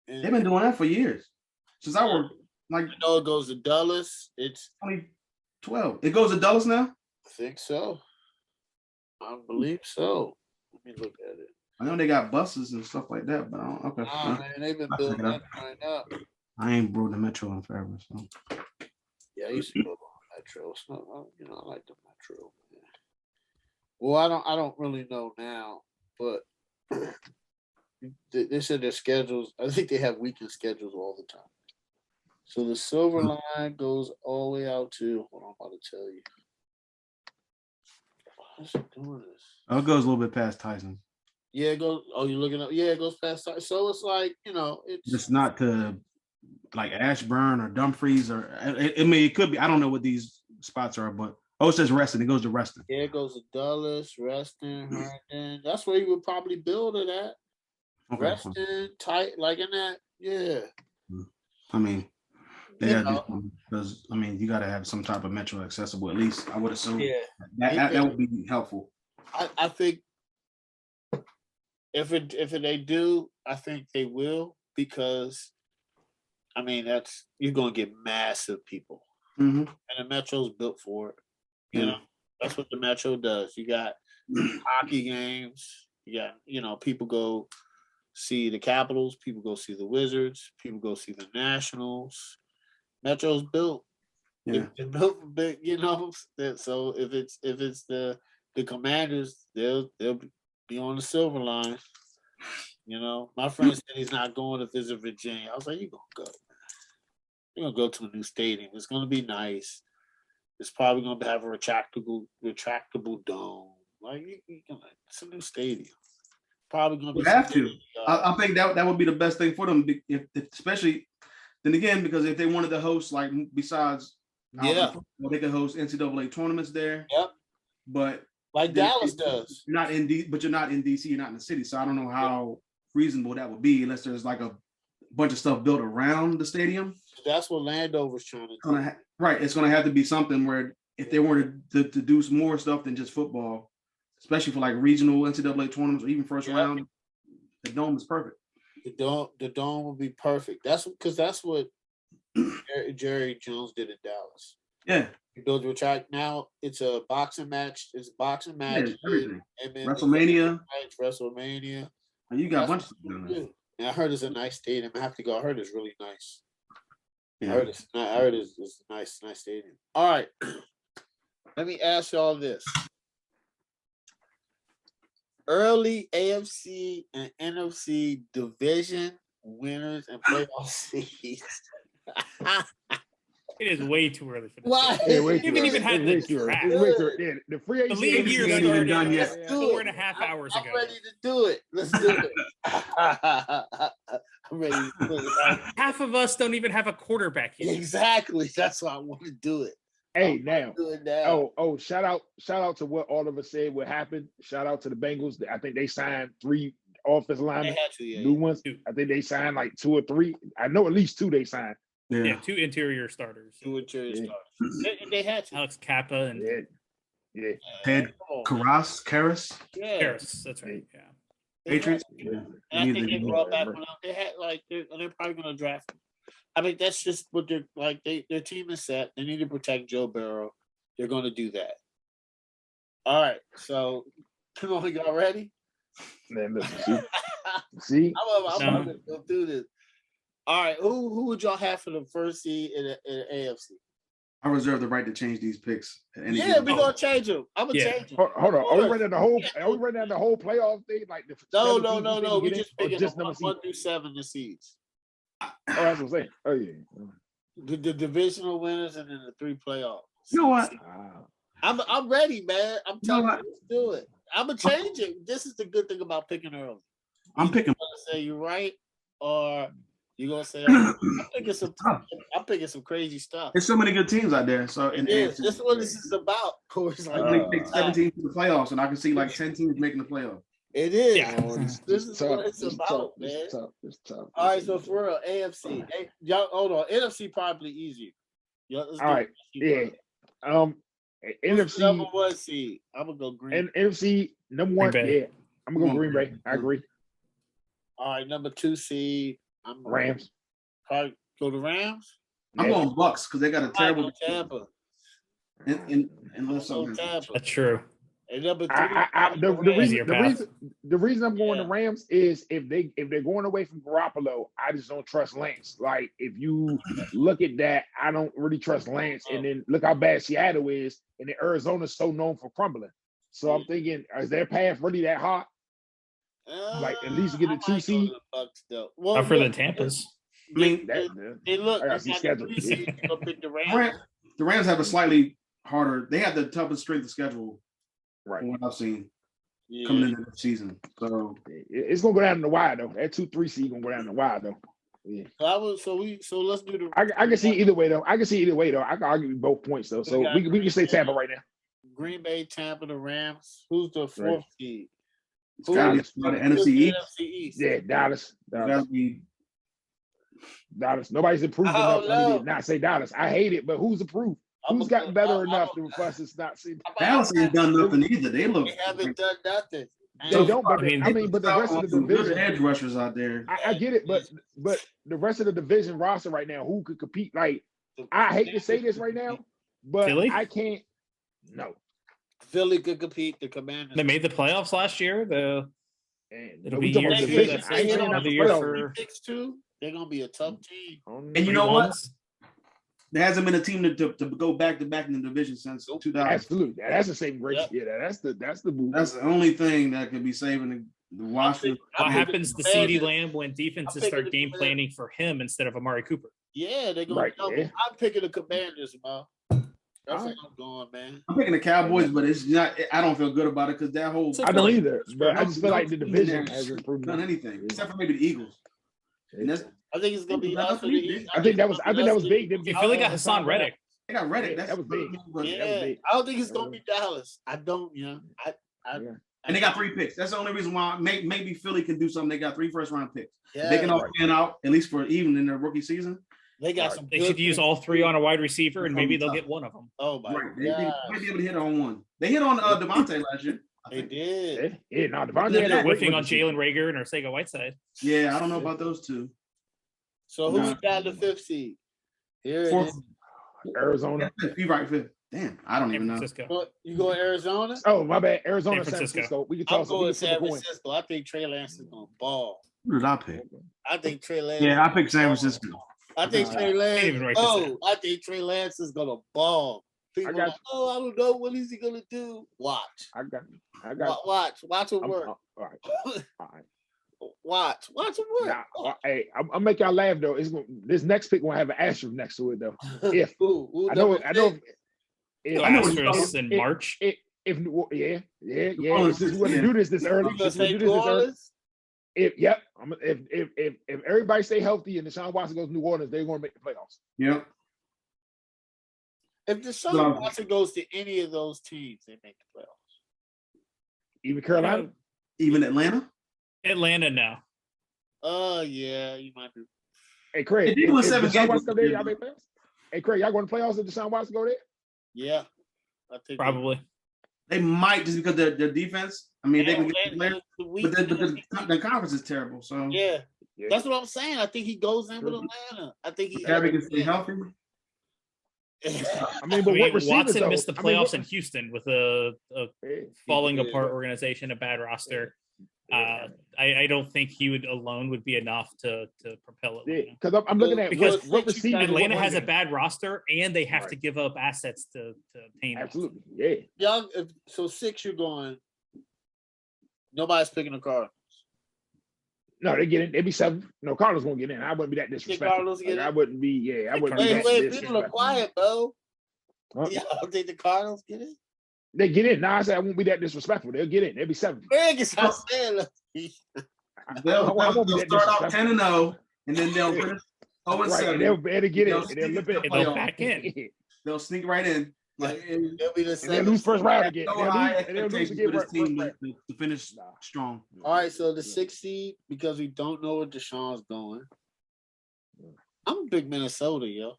They've been doing that for years. Since I worked, I know it goes to Dulles. It's 2012. It goes to Dulles now? I think so. I believe so. Let me look at it. I know they got buses and stuff like that, but I don't. Okay. Nah, man, they've been building that right up. I ain't rode the Metro in forever, so. Yeah, I used to go on Metro. So, I like the Metro. Man. Well, I don't really know now, but they said their schedules. I think they have weekend schedules all the time. So the Silver Line goes all the way out to. Hold on, I'm about to tell you. How's it doing this? Oh, it goes a little bit past Tyson. Yeah, it goes. Oh, you're looking up. Yeah, it goes past. So it's like it's not to like Ashburn or Dumfries or I mean it could be. I don't know what these spots are, but it says Reston. It goes to Reston. Yeah, it goes to Dulles, Reston, Herndon. That's where you would probably build it at. Okay, Reston, tight, like in that. Yeah. I mean, because you got to have some type of metro accessible. At least I would assume. Yeah, that would be helpful. I think. If they do, I think they will because, you're gonna get massive people, and the Metro's built for it. That's what the Metro does. You got hockey games. You got people go see the Capitals. People go see the Wizards. People go see the Nationals. Metro's built. Yeah, they're built for big. So if it's the Commanders, they'll be on the silver line. You know, my friend said he's not going to visit Virginia. I was like, "You're gonna go, man. You're gonna go to a new stadium. It's gonna be nice. It's probably gonna have a retractable dome. Like, it's a new stadium. Probably gonna be. We have to. I think that would be the best thing for them, if especially then again, because if they wanted to host, like, besides football, they could host NCAA tournaments there. Yep. But like Dallas does. You're not in but you're not in DC. You're not in the city, so I don't know how reasonable that would be unless there's like a bunch of stuff built around the stadium. That's what Landover's trying to do. Right. It's going to have to be something where if they were to do some more stuff than just football, especially for like regional NCAA tournaments or even first round, the dome is perfect. The dome would be perfect. That's what Jerry Jones did in Dallas. Yeah. He built a track. Now it's a boxing match. It's a boxing match. Everything. WrestleMania. WrestleMania. And you got a bunch of stuff down there. And I heard it's a nice stadium. I have to go. I heard it's really nice. Yeah. I heard it's a nice stadium. All right. Let me ask y'all this. Early AFC and NFC division winners and playoff seeds. It is way too early for this. Why? We haven't even had the draft. The free The league year agency started done yet. 4.5 hours ago. I'm ready to do it. Let's do it. I'm ready to do it. Half of us don't even have a quarterback yet. Exactly. That's why I want to do it. Hey, now. Oh, shout out to what all of us said would happen. Shout out to the Bengals. I think they signed 3 offensive linemen, new ones. I think they signed like 2 or 3. I know at least 2 they signed. Yeah, 2 interior starters. 2 interior starters. They had to. Alex Kappa and Ted Karras. Yeah. Harris. That's right. Yeah. Patriots. And I think they brought back one up. They had they're probably going to draft him. I mean, that's just what they're like. Their team is set. They need to protect Joe Burrow. They're going to do that. All right. So, come on, y'all ready? Man, listen, see? I'm going to go through this. All right. Who would y'all have for the first seed in the AFC? I reserve the right to change these picks. Yeah, we're going to change them. I'm going to change them. Hold on. Are we running the whole playoff thing? Like No. We just picking just 1 through 7 the seeds. Oh, that's what I'm saying. Oh, yeah. The divisional winners and then the 3 playoffs. You know what? I'm ready, man. I'm telling you, let's do it. I'm gonna change it. This is the good thing about picking early. I'm picking. Gonna say you're right, or you're gonna say I'm picking some crazy stuff. There's so many good teams out there. So this is what this is about. Of course, they pick 17 to the playoffs, and I can see like 10 teams making the playoffs. It is. Yeah. This is what it's about, man. It's tough. All right, so for real, AFC. Hey, y'all, hold on. NFC probably easier. All right. Yeah. NFC number 1 seed. I'm gonna go Green. And NFC number 1. Yeah, I'm gonna go Green Bay. I agree. All right, number 2 seed. I'm Rams. Probably go to Rams. I'm going Bucks because they got a terrible Tampa. Unless That's true. And number 3, the reason I'm going to Rams is if they're going away from Garoppolo, I just don't trust Lance. Like, if you look at that, I don't really trust Lance. And then look how bad Seattle is, and then Arizona's so known for crumbling. So I'm thinking, is their path really that hot? Like, at least get a 2 seed. Well, for the Tampas. I mean, they look. I got to schedule. The Rams have a slightly harder. They have the toughest strength of schedule. Right. From what I've seen coming into the season. So it's gonna go down in the wire though. That 2-3 seed gonna go down in the wire though. Yeah. So let's do the. I can see either way though. I can argue both points though. So we can say Tampa right now. Green Bay, Tampa, the Rams. Who's the 4th seed? It's got to be the NFC East. Yeah, Dallas. Dallas. Nobody's improved enough for me to not say Dallas. I hate it, but who's improved? Who's gotten better enough for us to not see? Dallas ain't done nothing either. They haven't done nothing. They don't, but but the rest of the division, good edge rushers out there. I get it, but the rest of the division roster right now, who could compete? Like, I hate to say this right now, but Philly? I can't. No, Philly could compete. The Commanders. They made the playoffs last year. It'll be year year 2. That's another year for 6-2. They're gonna be a tough team. And you know what? There hasn't been a team to go back to back in the division since 2000. Absolutely, that's the same great. Yep. Yeah, that's the move. That's the only thing that could be saving the Washington. What happens to CeeDee Lamb when defenses I'm start picking game planning for him instead of Amari Cooper? Yeah, they're going to double. I'm picking the Commanders, man. That's where I'm going, man. I'm picking the Cowboys, but it's not. I don't feel good about it because that whole. I don't either, but I just feel like the division hasn't improved done anything except for maybe the Eagles. And that's, I think it's going to be us for the Eagles. I think that was big. You Philly got Hassan Reddick. They got Reddick. That was big. Yeah, I don't think it's going to be Dallas. I don't, And they got 3 picks. That's the only reason why maybe Philly can do something. They got 3 first-round picks. Yeah, they can all pan out, at least for even in their rookie season. They got some. They should use all 3 on a wide receiver, and maybe they'll get one of them. Oh, my God. They might be able to hit on one. They hit on Devontae last year. They did. Yeah, no, Devontae They're whiffing on Jalen Reagor and Arcega Whiteside. Yeah, I don't know about those two. So who's got the 5th seed? Here it is. Arizona. You're right, 5th. Damn, I don't even know. You go Arizona? Oh, my bad. Arizona, San Francisco. We can I'm toss going San Francisco. I think Trey Lance is going to ball. Who did I pick? I think Trey Lance. Yeah, I picked San Francisco. I think Trey Lance. I think Trey Lance is going to ball. People are like, I don't know. What is he going to do? Watch. I got. Watch him work. All right. Watch him work. Hey, I'll make y'all laugh though. This next pick gonna have an asterisk next to it though. If I know. Asterisk in March. If Since we want to do this early, if everybody stay healthy and Deshaun Watson goes to New Orleans, they're gonna make the playoffs. Yep. If Deshaun Watson goes to any of those teams, they make the playoffs. Even Carolina, even Atlanta. Atlanta now. Oh yeah, you might be. Hey Craig, if y'all make playoffs? Hey Craig, y'all going to playoffs if Deshaun Watson go there? Yeah, I think probably. They might just because their defense. I mean, they can get players, but the conference is terrible. So yeah, that's what I'm saying. I think he goes in with Atlanta. I think he can stay healthy. I mean, Watson missed the playoffs in Houston with a falling apart organization, a bad roster. I don't think he would be enough to propel it. Because I'm looking at what receivers Atlanta has a bad roster and they have to give up assets to obtain. Absolutely, yeah. Young, so 6 you're going. Nobody's picking the Cardinals. No, they get in. They be 7. No, Cardinals won't get in. I wouldn't be that disrespectful. I wouldn't be. Yeah, I wouldn't be that disrespectful. People are quiet, bro. Yeah, I think the Cardinals get in. They get in. Now I said I won't be that disrespectful. They'll get in. They'll be 7. Greg is not saying. They'll start out 10-0, and then they'll finish 0-7. They'll better get in. They'll back in. They'll sneak right in. Like they'll be the same. They'll lose first round again. So high expectations for this team to finish strong. All right, so the 6th seed, because we don't know where Deshaun's going. I'm a big Minnesota, yo.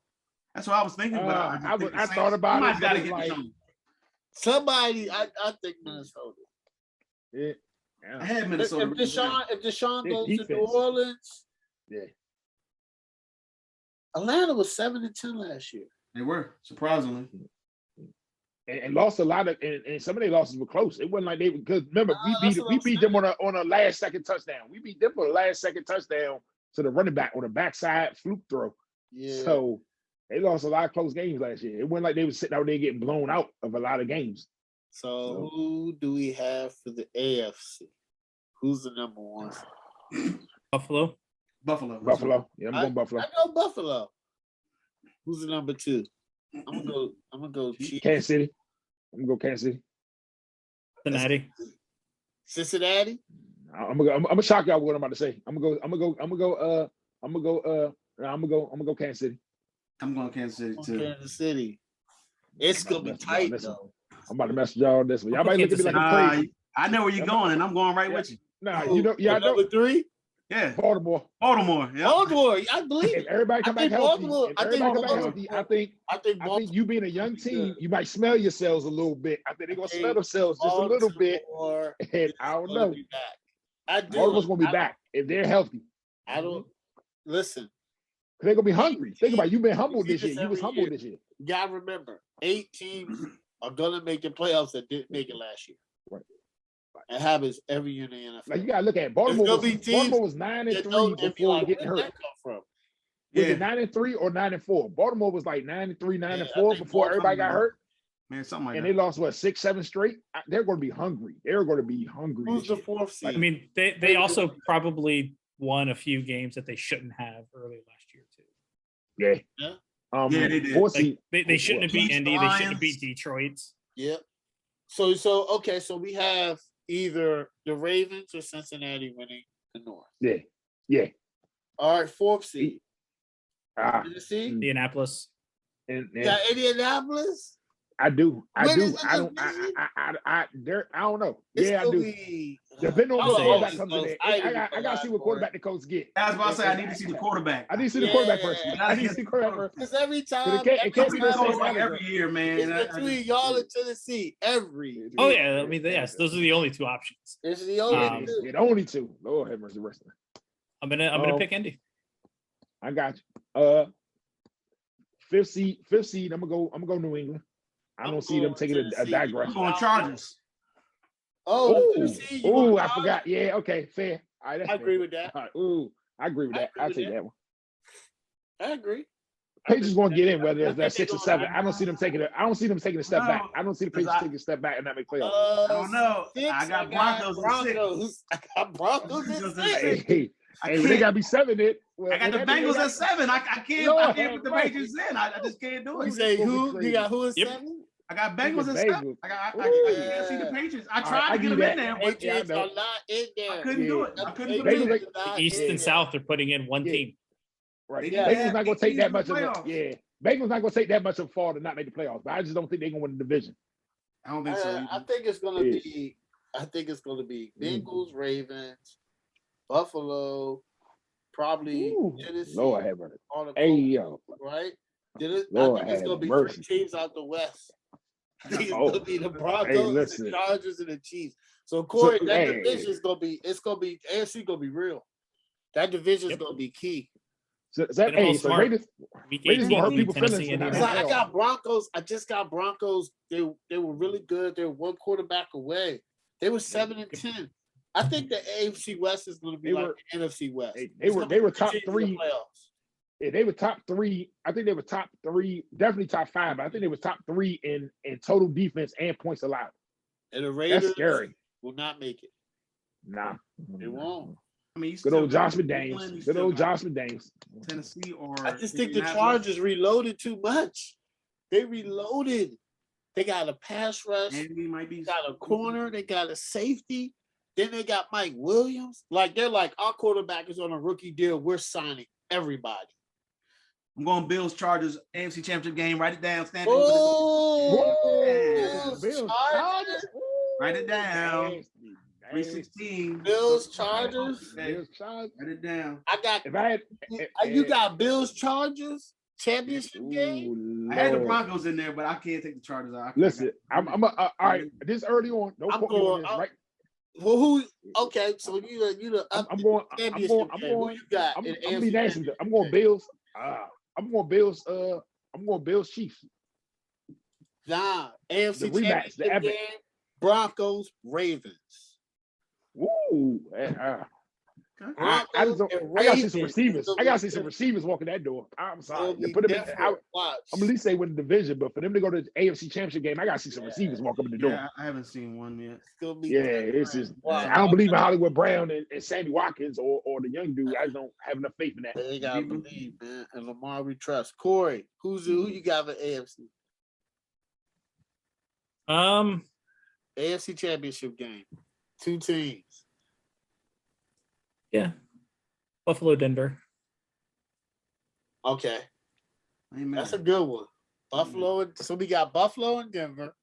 That's what I was thinking about. I thought about it. Got to get like, somebody, I think Minnesota. Yeah. I had Minnesota. If Deshaun goes to New Orleans, Atlanta was 7-10 last year. They were, surprisingly. And lost a lot of, and some of their losses were close. It wasn't like they, because remember, we beat them on a last second touchdown. We beat them for the last second touchdown to the running back on a backside fluke throw. Yeah. So they lost a lot of close games last year. It wasn't like they were sitting out there getting blown out of a lot of games. So who do we have for the AFC? Who's the number 1? Buffalo. Yeah, I'm going Buffalo. I go Buffalo. Who's the number 2? I'm gonna go Chiefs. Kansas City. I'm gonna go Kansas City. Cincinnati. I'm gonna shock y'all with what I'm about to say. I'm gonna go Kansas City. I'm going Kansas City too. Kansas City. It's gonna be tight though. I'm about to mess with y'all on this one. Y'all might look at me like I'm crazy. I know where you're going, and I'm going right with you. Nah, you know, y'all know. Number 3. Yeah, Baltimore. Yeah. Baltimore. I believe if everybody come back healthy. I think Baltimore, you being a young team, you might smell yourselves a little bit. I think they're gonna smell themselves just a little bit. And I don't know. Baltimore's gonna be back if they're healthy. I don't listen. They're gonna be hungry. Think about it. You've been humbled this year. You was humbled this year. You gotta remember, 8 teams are gonna make the playoffs that didn't make it last year. Right. It happens every year in the NFL. Like you gotta look at Baltimore. Baltimore was 9-3 before getting hurt. Where did that come from? Was it 9-3 or 9-4? Baltimore was like 9-3, 9-4 before everybody got hurt. Man, something like and that. And they lost, what, 6-7 straight? They're going to be hungry. They're going to be hungry. Who's the fourth seed? I mean, they also probably won a few games that they shouldn't have early last year, too. Yeah. Yeah, they did. Like, they shouldn't have beat Indy. They shouldn't have beat Detroit. Yep. So okay, so we have either the Ravens or Cincinnati winning the North. Yeah. All right, fourth seed. Tennessee? Indianapolis. And got Indianapolis? I do. I When do. is the I don't. division? I don't know. It's Yeah, I gonna do. be- Depending on I'll what say quarterback it's comes in close. there. I got to see what quarterback the Colts get. I was about to say I need to see the quarterback. I need to see the quarterback Yeah. first. I need to see the quarterback first. Because every time, it can't be the every same time every year, man. it's between y'all and Tennessee. Oh, yeah. I mean, yes, those are the only two options. It's the only two. It only two. Lord have mercy, rest of them. I'm gonna pick Indy. I got you. Fifth seed. I'm gonna go New England. I don't see them taking a digress. I'm going Chargers. Oh, I forgot. Yeah, okay, fair. All right, I agree with that. All right, I agree with that. I'll take that one. I agree. Patriots going to get in, whether it's that think 6 or they're 7. I don't see them taking a step back. I don't see the Patriots taking a step back and not make playoffs. I don't know. I got Broncos in 6. I got Broncos in 6. Hey, they got to be 7 then. Well, I got the Bengals at 7. I can't put the Patriots in. I just can't do You it. say who? You got who in 7? I got Bengals at 7. I can't see the Patriots. I tried to get them in there, but Patriots are not in there. I couldn't do it. I couldn't put them in. The East and South are putting in one team. Right. Yeah. Bengals not going to take that much of playoffs. Bengals not going to take that much of a fall to not make the playoffs. But I just don't think they're going to win the division. I don't think so. I think it's going to be Bengals, Ravens, Buffalo, probably Tennessee. Lord have mercy. Hey, yo. Right? I Lord think it's going to be mercy. 3 teams out the West. I think it's going to be the Broncos, the Chargers, and the Chiefs. So, Corey, division is going to be, AFC going to be real. That division is going to be key. So Raiders going to hurt people's feelings. I got Broncos. I just got Broncos. They were really good. They were one quarterback away. They were 7-10. I think the AFC West is going to be like the NFC West. They were top 3. Yeah, they were top 3. I think they were top 3, definitely top 5. But I think they were top 3 in total defense and points allowed. And the Raiders That's scary. Will not make it. Nah, they won't. I mean, good old Josh McDaniels. Good old Josh McDaniels. Tennessee or I just think the Chargers reloaded too much. They reloaded. They got a pass rush. They got a corner. They got a safety. Then they got Mike Williams. Like they're like our quarterback is on a rookie deal. We're signing everybody. I'm going Bills Chargers AFC Championship game. Write it down. Stand Bills Chargers. Write it down. 316. Bills Chargers. Bills Chargers. Write it down. I got. You got Bills Chargers championship game. I had the Broncos in there, but I can't take the Chargers out. Listen, I'm all right. This early on. Don't quote me on this, right? Well, who? Okay, so you the. I'm going. Who you got? I'm be nasty. I'm going Bills. I'm going Bills. I'm going Bills Chiefs. Nah, AFC the rematch, championship game. Broncos Ravens. Woo! I just don't. I gotta see some receivers. I gotta see some receivers walking that door. I'm sorry. Put them in. I'm at least say win the division, but for them to go to the AFC Championship game, I gotta see some receivers walk up in the door. Yeah, I haven't seen one yet. It's just. I don't believe in Hollywood Brown and Sammy Watkins or the young dude. I just don't have enough faith in that. They gotta believe, man. And Lamar, we trust. Corey, who you got for AFC? AFC Championship game. 2 teams. Yeah. Buffalo, Denver. Okay. Amen. That's a good one. Buffalo. So we got Buffalo and Denver,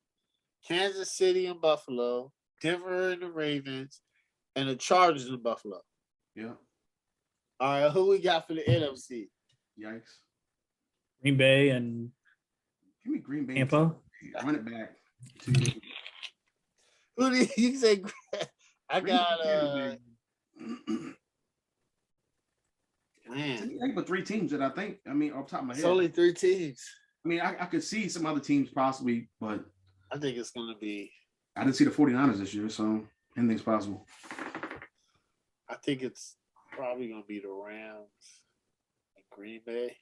Kansas City and Buffalo, Denver and the Ravens, and the Chargers in Buffalo. Yeah. All right. Who we got for the NFC? Yikes. Green Bay and give me Green Bay. Tampa. Run it back. Who do you say? I got man. I but 3 teams that I think. I mean, off the top of my head, it's only 3 teams. I mean, I could see some other teams possibly, but I think it's going to be. I didn't see the 49ers this year, so anything's possible. I think it's probably going to be the Rams and Green Bay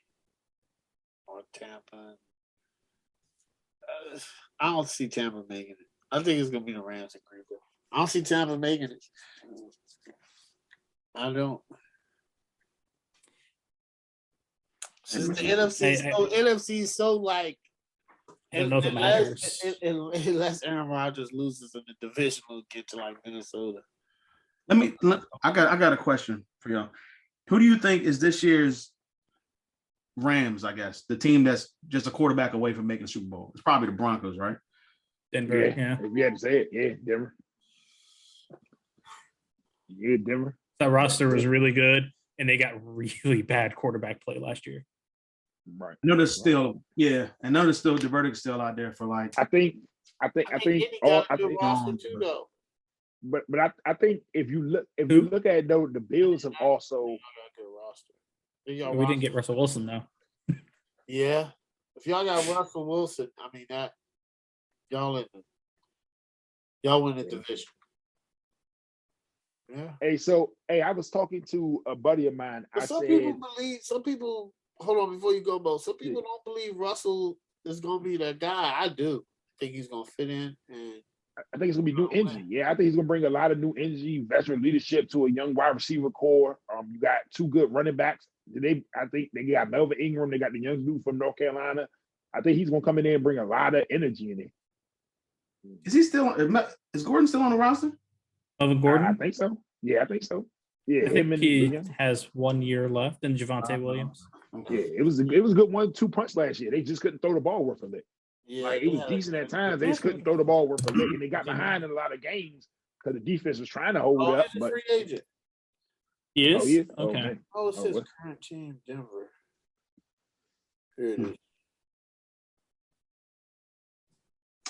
or Tampa. I don't see Tampa making it. I think it's gonna be the Rams and Green Bay. I don't see Tampa making it. I don't. Since the NFC is so like. I don't know if it matters. Unless Aaron Rodgers loses in the division, we'll get to like Minnesota. I got a question for y'all. Who do you think is this year's Rams? I guess the team that's just a quarterback away from making the Super Bowl. It's probably the Broncos, right? Denver, yeah. If you had to say it, yeah, Denver. Yeah, Denver. That roster was really good, and they got really bad quarterback play last year. Right. I know there's still, the verdict's still out there for like. I think roster too, though. But I think if you look at it though, the Bills have also. We didn't get Russell Wilson though. Yeah, if y'all got Russell Wilson, I mean that y'all win the division. Yeah. Hey, I was talking to a buddy of mine. Some people. Hold on, before you go, Bo. Some people don't believe Russell is going to be that guy. I do. I think he's going to fit in. And I think it's going to be new energy. Yeah, I think he's going to bring a lot of new energy, veteran leadership to a young wide receiver core. You got two good running backs. I think they got Melvin Ingram. They got the young dude from North Carolina. I think he's going to come in there and bring a lot of energy in it. Is Gordon still on the roster? Melvin Gordon? I think so. Yeah, I think so. Yeah, I think he has 1 year left, and Javonte Williams. Yeah, it was a good 1-2 punch last year. They just couldn't throw the ball worth of it. Yeah, it was decent at times. They just couldn't throw the ball worth of it, and they got behind in a lot of games because the defense was trying to hold it up. He's a free agent. He is? He is? Okay. It's his current team, Denver. Here it is.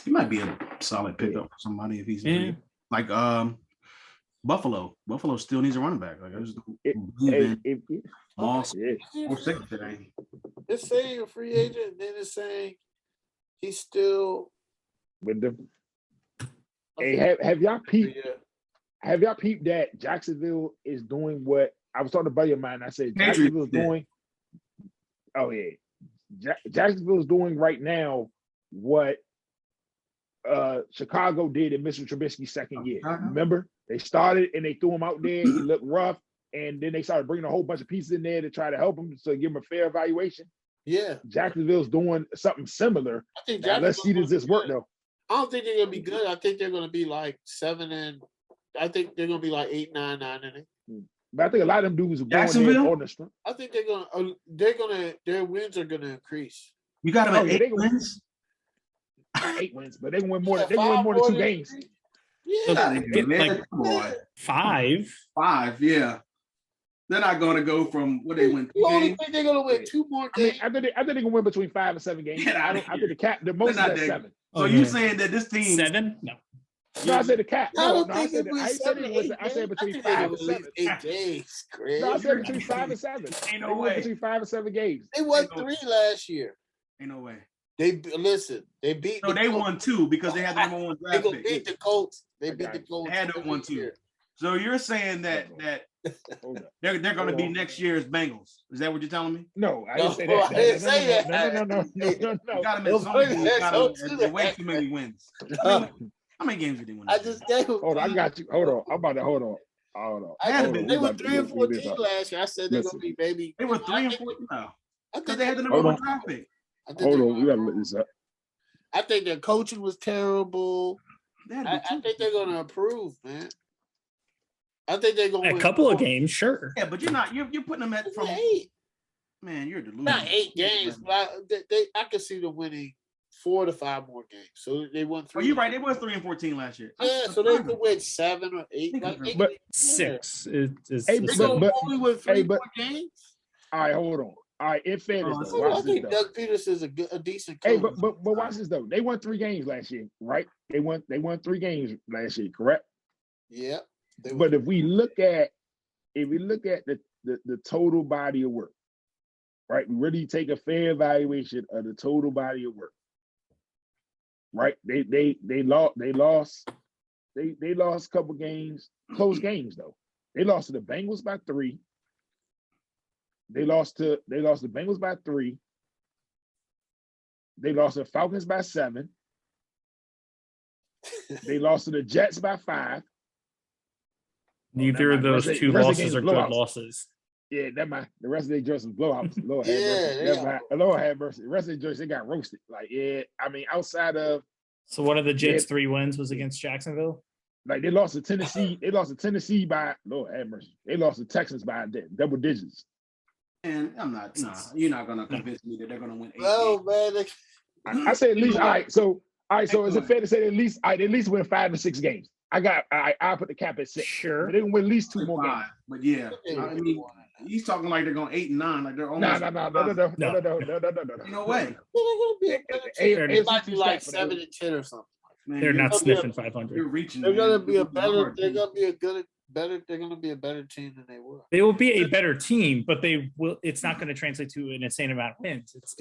He might be a solid pickup for somebody if he's like Buffalo. Buffalo still needs a running back. Like it's saying a free agent, then it's saying he's still with them. Hey, have y'all peeped? Have y'all peeped that Jacksonville is doing what I was talking to a buddy of mine? I said Jacksonville's doing. Oh yeah, Jacksonville's doing right now what Chicago did in Mr. Trubisky's second year. Remember, they started and they threw him out there. He looked rough, and then they started bringing a whole bunch of pieces in there to try to help him to give him a fair evaluation. Yeah, Jacksonville's doing something similar. I think let's see does this work though. I don't think they're gonna be good. I think they're gonna be like 7 and. I think they're gonna be like 8, 9, 9 and. But I think a lot of them dudes are going on the strength. I think their wins are gonna increase. You got them at 8 wins. 8 wins, but they can win more. They can win more than 2 games. Yeah, 5. 5, yeah. They're not going to go from what they win. You only think they're going to win 2 more games? I think they can win between 5 and 7 games. I think the most is at 7. So you saying that this team 7? No. No, I said the cap. I said between 5 and 7. 8 games, Chris. No, I said between 5 and 7. Ain't no way. Between 5 and 7 games. They won 3 last year. Ain't no way. They beat. No, they won 2 because they had the number 1 draft pick. They beat the Colts. They beat the Colts. They had to win 2. So you're saying that they're going to be next year's Bengals? Is that what you're telling me? No, I didn't say that. I didn't say that. No. You got them at some point. Way too many wins. How many games did they win? Hold on, I got you. Hold on, I'm about to hold on. They were 3 and 14 last year. I said they're going to be maybe. They were 3 and 14. No, because they had the number 1 draft pick. Hold on, we got to look this up. I think their coaching was terrible. I think they're going to improve, man. I think they're going to win a couple of games, sure. Yeah, but you're putting them at from 8. Man, you're delusional. Not 8 games, but I could see them winning 4 to 5 more games. So they won 3. Oh, you're right. They was 3 and 14 last year. Yeah, so they could win 7 or 8. But 6 is. They're going to only win 3 more games. All right, hold on. All right, in fairness, I think Doug Peterson's a decent coach. Hey, but watch this though. They won 3 games last year, right? They won 3 games last year, correct? Yeah. But if we look at the total body of work, right? We really take a fair evaluation of the total body of work, right? They lost a couple games, close games though. They lost to the Bengals by 3. They lost the Bengals by 3. They lost the Falcons by 7. They lost to the Jets by 5. Neither of those two losses are good losses. Yeah, the rest of the joints was blowouts. Lord have mercy. The rest of the joints, they got roasted. Like, yeah, I mean, outside of. So one of the Jets' 3 wins was against Jacksonville? Like, they lost to Tennessee. They lost to Tennessee by, Lord have mercy. They lost to Texans by double digits. And you're not going to convince me that they're going to win 8 games. Man. I say at least, all right, so is it fair to say at least win 5 to 6 games? I put the cap at 6. Sure. But they can win at least 2 more games. But yeah, I mean, he's talking like they're going 8 and 9, like they're almost. No. No way. It might be like 7 and 10 or something. Man, they're not sniffing 500. You're reaching. They're gonna be a better. They're gonna be a better team than they were. They will be a better team, but they will. It's not going to translate to an insane amount of wins. It's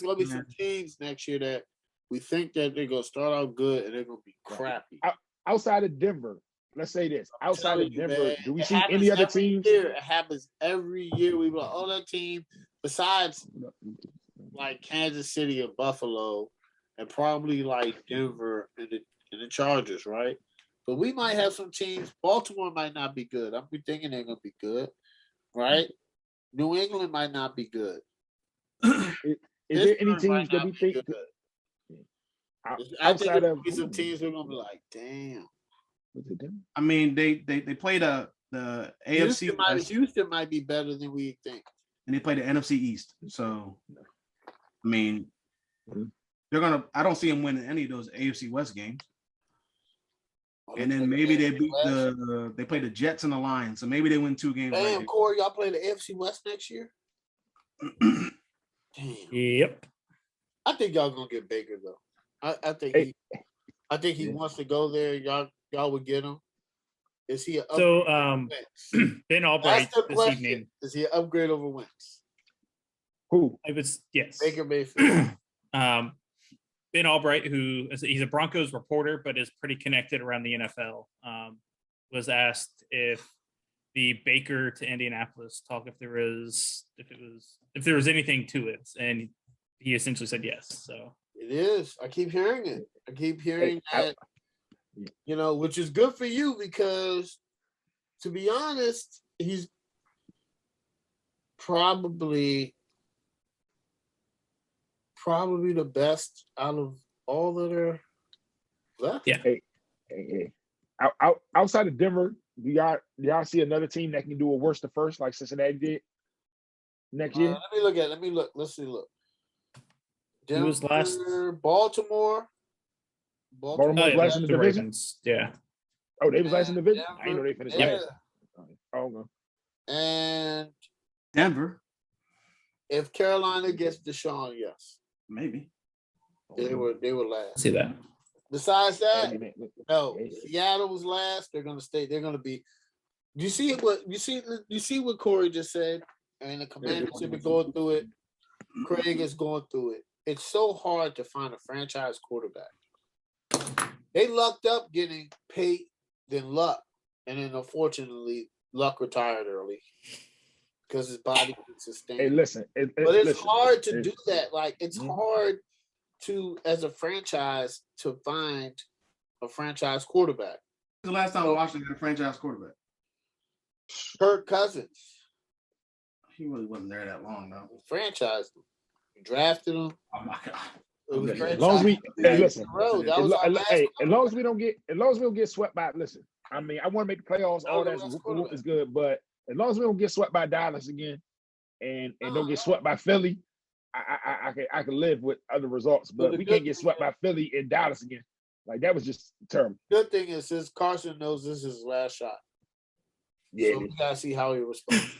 gonna be some teams next year that we think that they're gonna start out good and they're gonna be crappy. Outside of Denver, let's say this. Outside of Denver, do we see any other teams? It happens every year. We will. Oh, that team. Besides, like Kansas City and Buffalo, and probably like Denver and the Chargers, right? But we might have some teams. Baltimore might not be good. I'm thinking they're going to be good, right? New England might not be good. Is there any teams that we think? I think there'll be some teams who are going to be like, damn. I mean, they played the AFC. Houston might be better than we think. And they play the NFC East. So, I mean, they're going to – I don't see them winning any of those AFC West games. And then maybe they beat they play the Jets and the Lions, so maybe they win 2 games. Damn, Corey, y'all play the AFC West next year? Damn. Yep. I think y'all gonna get Baker though. I think he wants to go there. Y'all would get him. Is he Ben Albright this evening? Is he an upgrade over Wentz? Who? It was yes. Baker Mayfield. Ben Albright, he's a Broncos reporter, but is pretty connected around the NFL, was asked if the Baker to Indianapolis talk, if there was anything to it, and he essentially said yes. So it is. I keep hearing it. I keep hearing that, which is good for you because, to be honest, he's probably the best out of all that are left. Yeah. Hey. Outside of Denver, do y'all see another team that can do a worse to first like Cincinnati did next year? Let me look. Let's see. Look. Denver, was last? Baltimore. Baltimore last in the division. Ravens. Yeah. Oh, they was last in the division. Denver, I didn't know they finished last. Oh no. And Denver. If Carolina gets Deshaun, yes. Maybe. They were last. See that. Besides that, no. Seattle was last. They're gonna stay. They're gonna be. You see what Corey just said, and the Commanders have been going through it. Craig is going through it. It's so hard to find a franchise quarterback. They lucked up getting paid than Luck, and then unfortunately, Luck retired early because his body could sustain. Hey, listen, but it's hard to do that. Like it's hard to, as a franchise, to find a franchise quarterback. The last time Washington got a franchise quarterback, Kirk Cousins. He really wasn't there that long though. Franchised him. You drafted him. Oh my god. As long as we listen, as long as we don't get swept by. Listen, I mean, I want to make the playoffs. All that is good, but as long as we don't get swept by Dallas again, and don't get swept by Philly, I can live with other results. But we can't get swept by Philly and Dallas again. Like that was just terrible. Good thing is, since Carson knows this is his last shot. Yeah, so we gotta see how he responds.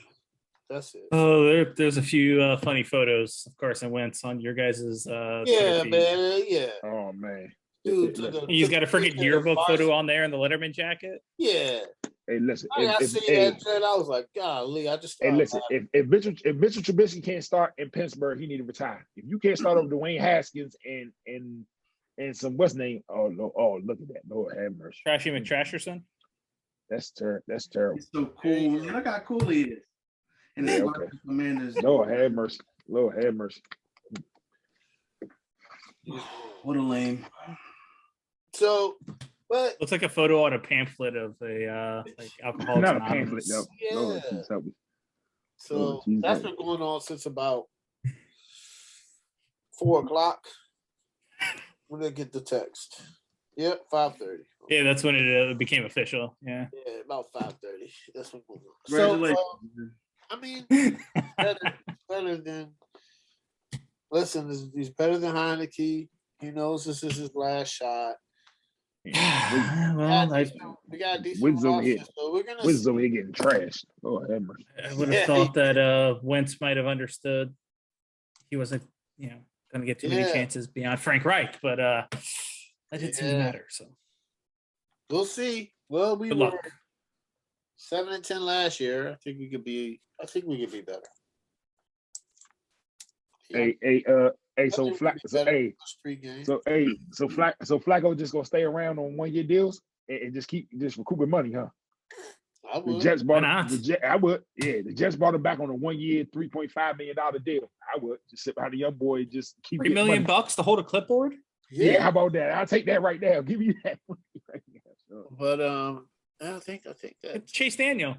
That's it. Oh, there's a few funny photos of Carson Wentz on your guys'. Yeah, man. Yeah. Oh man, dude, he's got a freaking yearbook photo on there in the Letterman jacket. Yeah. Hey, listen. I seen that trend. I was like, golly, I just. Hey, listen. If Mitchell Trubisky can't start in Pittsburgh, he need to retire. If you can't start over Dwayne Haskins and some what's name? Oh no! Oh, look at that! Lord have mercy. Trashy McTrasherson. That's terrible. He's so cool, man. Look how cool he is. And Yeah, then okay. Commanders. Lord have mercy. Lord have mercy. What a lame. So, but looks like a photo on a pamphlet of a like Alcoholics Not a Anonymous. pamphlet, though. Yeah. Lord, Jesus help me. So Lord, Jesus that's help been going on since about 4:00 when they get the text. Yep, 5:30. Yeah, that's when it became official. Yeah. Yeah, about 5:30. That's what going on. Congratulations. So, I mean, better than. Listen, he's better than Heineke. He knows this is his last shot. Well, we got a decent Wins over here. roster, so we're gonna. Wins over here getting trashed. Lord have mercy. I would have thought that Wentz might have understood he wasn't, going to get too many chances beyond Frank Reich, but that didn't seem to matter. So we'll see. Well, we Good were luck. 7-10 last year. I think we could be better. So Flacco just gonna stay around on 1-year deals and just keep recouping money, huh? I would. The Jets bought Why not? I would. Yeah, the Jets brought him back on a 1-year, $3.5 million deal. I would just sit behind the young boy, just keep $3 million money. to hold a clipboard. Yeah, how about that? I'll take that right now. Give me that money right now. Sure. But I think that Chase Daniel.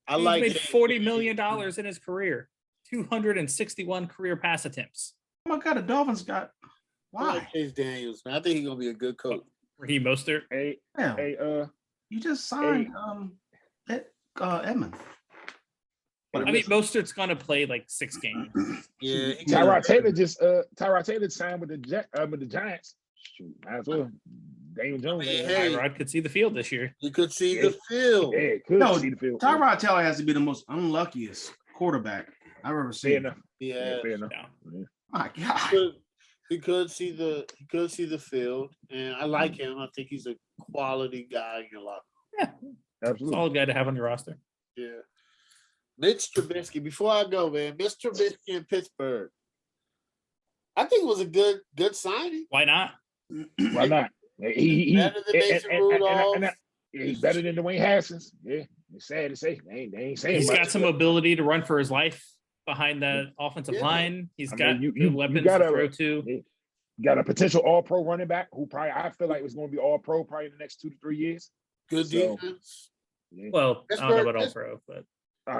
I He's like made $40 million in his career, 261 career pass attempts. Oh my God, the Dolphins got why? Chase Daniels, man. I think he's gonna be a good coach. Raheem Mostert. You just signed Edmund. I mean, Mostert's gonna play like 6 games. Yeah, Tyrod Taylor signed with the Giants. Shoot, might as well. Daniel Jones. Tyrod could see the field this year. You could see the field. Yeah, could see the field. Tyrod Taylor has to be the most unluckiest quarterback I've ever seen. Fair enough. Yeah, fair enough. Yeah. My God. He could see the field, and I like him. I think he's a quality guy in your locker. Yeah, absolutely. Solid guy to have on your roster. Yeah. Mitch Trubisky. Before I go, man, Mitch Trubisky in Pittsburgh. I think it was a good signing. Why not? Why not? He better than Mason Rudolph. He's better than Dwayne Haskins. Yeah, it's sad to say. They ain't saying He's much. got some ability to run for his life behind that offensive line. He's got good weapons to throw to. You got a potential All-Pro running back who I feel like was going to be All-Pro probably in the next 2 to 3 years. Good defense. Yeah. Well, I don't know about All-Pro, but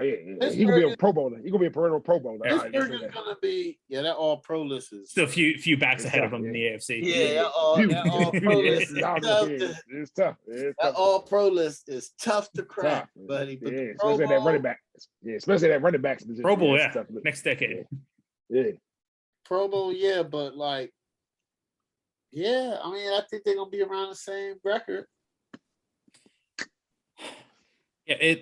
he could be a Pro Bowler. He could be a perennial Pro Bowler. Pittsburgh is gonna be that All-Pro list is still a few backs ahead of him in the AFC. Yeah, that All-Pro list is tough. It's tough. That All-Pro list is tough to crack, buddy. But especially that running back. Yeah, especially that running back position. Pro Bowl, next decade. Yeah. Pro Bowl, but I mean, I think they're gonna be around the same record. Yeah,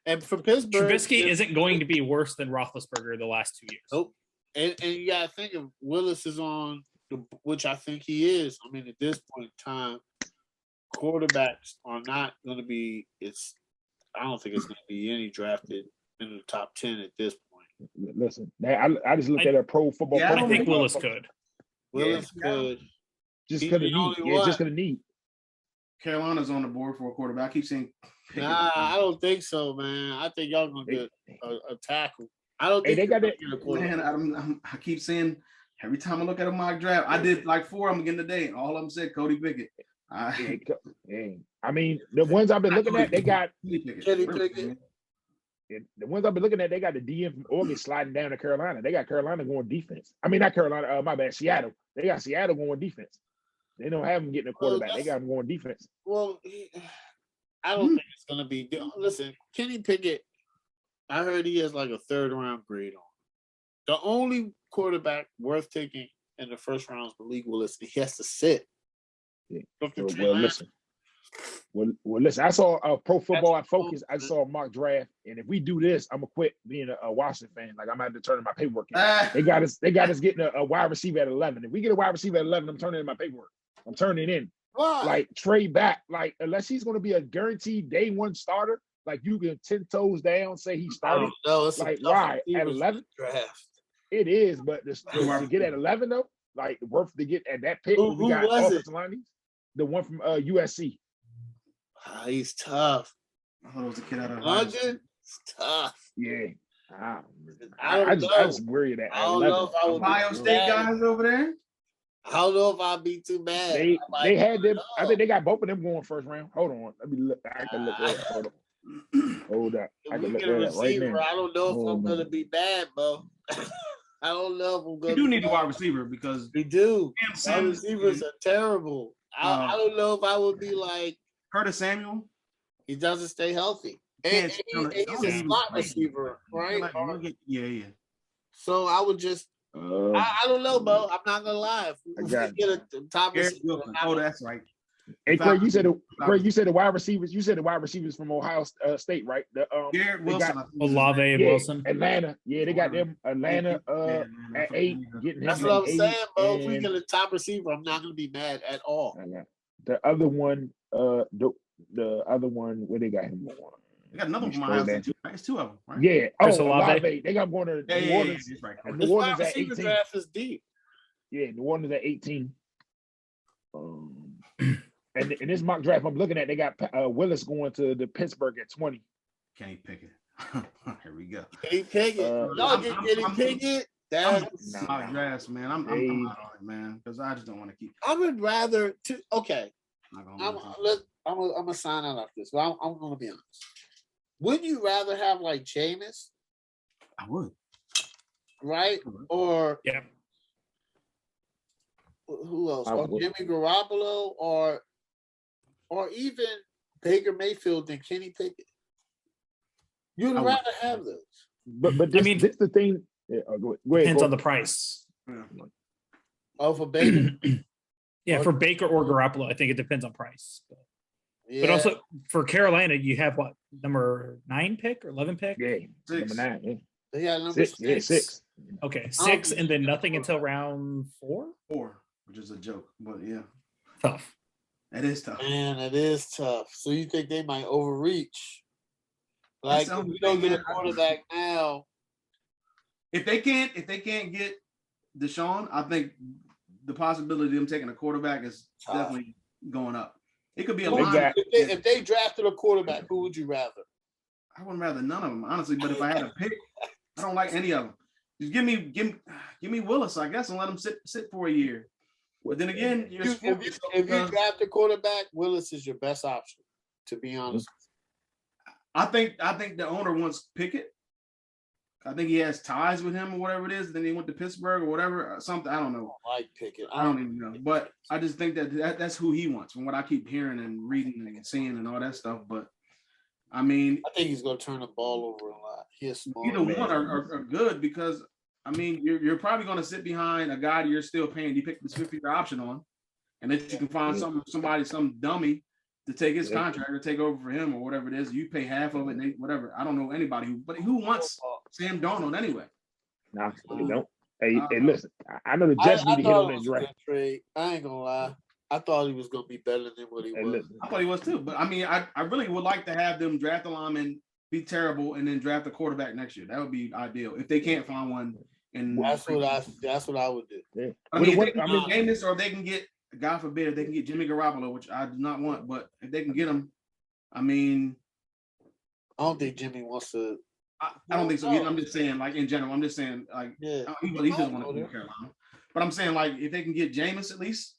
and for Pittsburgh, Trubisky isn't going to be worse than Roethlisberger the last 2 years. Nope. And you gotta think of Willis is on which I think he is. I mean, at this point in time, quarterbacks are not gonna be I don't think it's gonna be any drafted in the top 10 at this point. Listen, I just looked at a pro football. I think Willis could. Willis could. Just because of need. Yeah, just because of need. Carolina's on the board for a quarterback. I keep saying Nah, I don't think so, man. I think y'all gonna get a tackle. I don't think they got that. Man, I keep saying every time I look at a mock draft, I did like 4 of them again today, and all of them said Cody Pickett. I mean, the ones I've been looking at, they got Kenny Pickett. The ones I've been looking at, they got the DM from Oregon sliding down to Carolina. They got Carolina going defense. I mean, not Carolina. My bad. Seattle. They got Seattle going defense. They don't have them getting a quarterback. They got them going defense. Well, I don't think it's going to be. Listen, Kenny Pickett, I heard he has like a 3rd-round grade on. The only quarterback worth taking in the first round is Malik Willis. He has to sit. Yeah. Well, listen. I saw Pro Football at Focus. I saw a mock draft, and if we do this, I'm gonna quit being a Washington fan. Like I'm gonna have to turn in my paperwork. They got us getting a wide receiver at 11. If we get a wide receiver at 11, I'm turning in my paperwork. I'm turning in. Why? Like trade back. Like unless he's gonna be a guaranteed day 1 starter, like you can 10 toes down say he started. It's like why at 11? Draft. It is, but to get at 11 though, like worth to get at that pick. Who we got was offensive linemen. The one from USC. He's tough. I thought it was a kid out of London, it's tough. Yeah. I just worry that I don't know if I would Ohio State guys over there. I don't know if I'd be too mad. They had them. I think they got both of them going first round. Hold on. Let me look. I can look that. Hold on. Hold up. I can look that right now. I don't know if I'm gonna be bad, bro. I don't know if I'm gonna. You do need a wide receiver because we do. Wide receivers are terrible. I don't know if I would be like Curtis Samuel. He doesn't stay healthy. And he's a slot receiver, right? Yeah. So I would just I don't know, bro. I'm not gonna lie. If we get a top receiver, that's right. Hey, Craig, you said the wide receivers. You said the wide receivers from Ohio State, right? Garrett Wilson, Olave and Wilson. Atlanta. Yeah, they got them. Atlanta at 8. Getting that's what I'm saying, bro. If we get a top receiver, I'm not gonna be mad at all. The other one, the other one, where they got him going? They got another one from Ohio State too. It's 2 of them, right? Yeah. Olave. They got going to New Orleans. New Orleans at 18. Draft is deep. Yeah, New Orleans at 18. And in this mock draft I'm looking at, they got Willis going to the Pittsburgh at 20. Kenny Pickett. Here we go. Kenny Pickett. Kenny Pickett. That's mock drafts, man. I'm out on it, man, because I just don't want to keep. I would rather okay. I'm gonna sign out after this, but I'm gonna be honest. Would you rather have like Jameis? I would. Right? Or yeah. Who else? Or Jimmy Garoppolo or even Baker Mayfield and Kenny Pickett. You'd rather have those. But this, this the thing. Yeah, go ahead. Depends on the price. Oh, for Baker. Yeah, for Baker or Garoppolo, I think it depends on price. But also for Carolina, you have what, number 9 pick or 11 pick? Yeah, 6. Number 9. Yeah. They got number 6. Yeah, 6. Okay, 6, and then nothing until round 4. 4, which is a joke, but yeah, tough. It is tough. Man, it is tough. So you think they might overreach? Like if we don't get a quarterback now. If they can't get Deshaun, I think the possibility of them taking a quarterback is definitely going up. It could be a line. If they drafted a quarterback, who would you rather? I wouldn't rather none of them, honestly. But if I had a pick, I don't like any of them. Just give me Willis, I guess, and let him sit for a year. But then again, if you draft a quarterback, Willis is your best option. To be honest, I think the owner wants Pickett. I think he has ties with him or whatever it is. Then he went to Pittsburgh or whatever, something. I don't know. I like Pickett. I don't even know. But I just think that's who he wants from what I keep hearing and reading and seeing and all that stuff. But I mean, I think he's going to turn the ball over a lot. He's small. Either one are good because I mean you're probably going to sit behind a guy that you're still paying. You pick this 50-year option on, and then you can find some dummy to take his contract or take over for him or whatever it is. You pay half of it, and whatever. I don't know anybody who wants Sam Darnold anyway. Nah, they don't. Hey, listen, I know the Jets need to hit on that draft. I ain't gonna lie. I thought he was gonna be better than what he was. Listen. I thought he was too, but I mean, I really would like to have them draft a lineman, be terrible, and then draft a quarterback next year. That would be ideal if they can't find one. And that's what I would do. Yeah. I mean, if they can get Jameis, or they can get, God forbid, they can get Jimmy Garoppolo, which I do not want, but if they can get him, I mean, I don't think Jimmy wants to. I don't think so. I'm just saying, like in general, I'm just saying, like, he doesn't want to go to Carolina. But I'm saying, like, if they can get Jameis at least,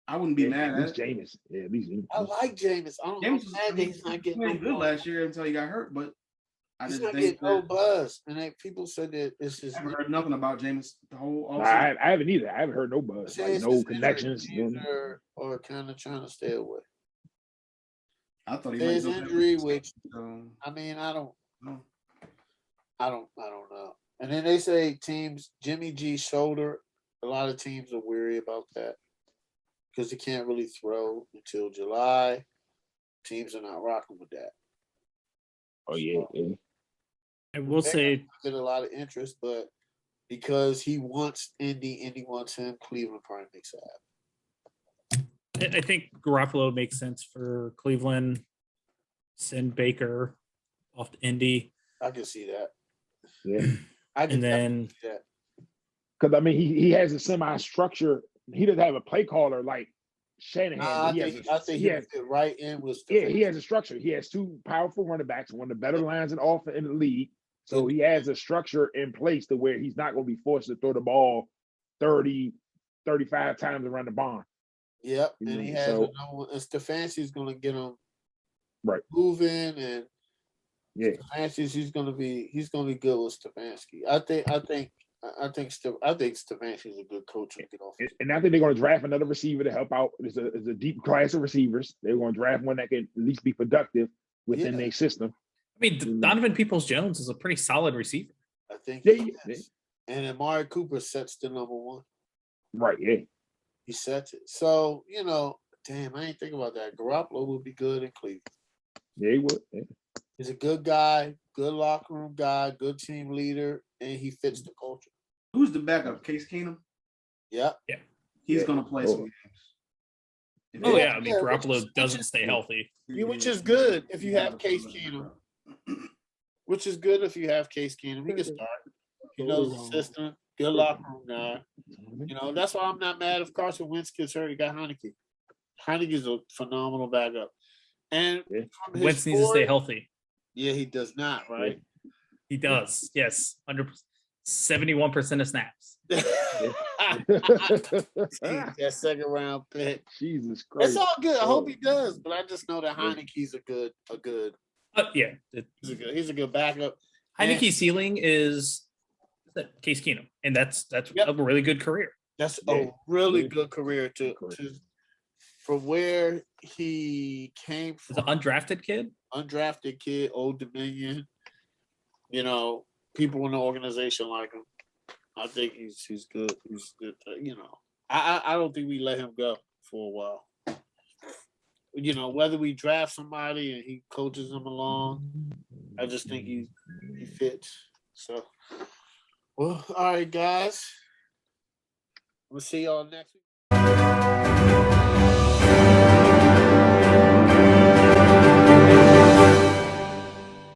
I wouldn't be mad at it. Jameis. Yeah, at least. I like Jameis. I don't know. He's not getting good last year until he got hurt, but he's not getting no buzz. And people said that it's just. I haven't heard nothing about Jameis the whole offseason. I haven't either. I haven't heard no buzz. Like, no connections. Or kind of trying to stay away. I thought he was injury, which I mean, I don't know. And then they say teams, Jimmy G's shoulder, a lot of teams are weary about that because he can't really throw until July. Teams are not rocking with that. Oh, yeah. I will say get a lot of interest, but because he wants Indy wants him, Cleveland probably makes it happen. I think Garoppolo makes sense for Cleveland. Send Baker off to Indy. I can see that. Yeah. And then because I mean he has a semi-structure. He doesn't have a play caller like Shanahan. I think he fit right in with Stefanski. Yeah, he has a structure. He has two powerful running backs, one of the better lines in the league. So he has a structure in place to where he's not going to be forced to throw the ball 30, 35 times around the barn. Yep, and he has Stefanski's going to get him moving, and Stefanski's he's going to be good with Stefanski. I think Stefanski's a good coach. And I think they're going to draft another receiver to help out. There's a deep class of receivers. They're going to draft one that can at least be productive within their system. I mean, Donovan Peoples-Jones is a pretty solid receiver. I think he is. And Amari Cooper sets the number one. Right, yeah. He sets it. So, damn, I ain't think about that. Garoppolo would be good in Cleveland. Yeah, he would. Yeah. He's a good guy, good locker room guy, good team leader, and he fits the culture. Who's the backup? Case Keenum? Yeah. He's going to play some games. I mean, Garoppolo doesn't stay healthy. Which is good if you have Case Keenum. Which is good if you have Case Keenum. He can start. He knows the system. Good locker room guy. That's why I'm not mad if Carson Wentz gets hurt. He got Heineke. Heineke's a phenomenal backup. And Wentz needs to stay healthy. Yeah, he does not, right? He does. Yes. 71% of snaps. That second round pick. Jesus Christ. It's all good. I hope he does, but I just know that Heineke's a good. He's a good backup. Heineke's ceiling is Case Keenum, and that's a really good career. That's a really good career to from where he came from. He's an undrafted kid, Old Dominion. People in the organization like him. I think he's good. He's good. I don't think we let him go for a while. Whether we draft somebody and he coaches them along, I just think he fits. So, well, all right, guys. We'll see y'all next week.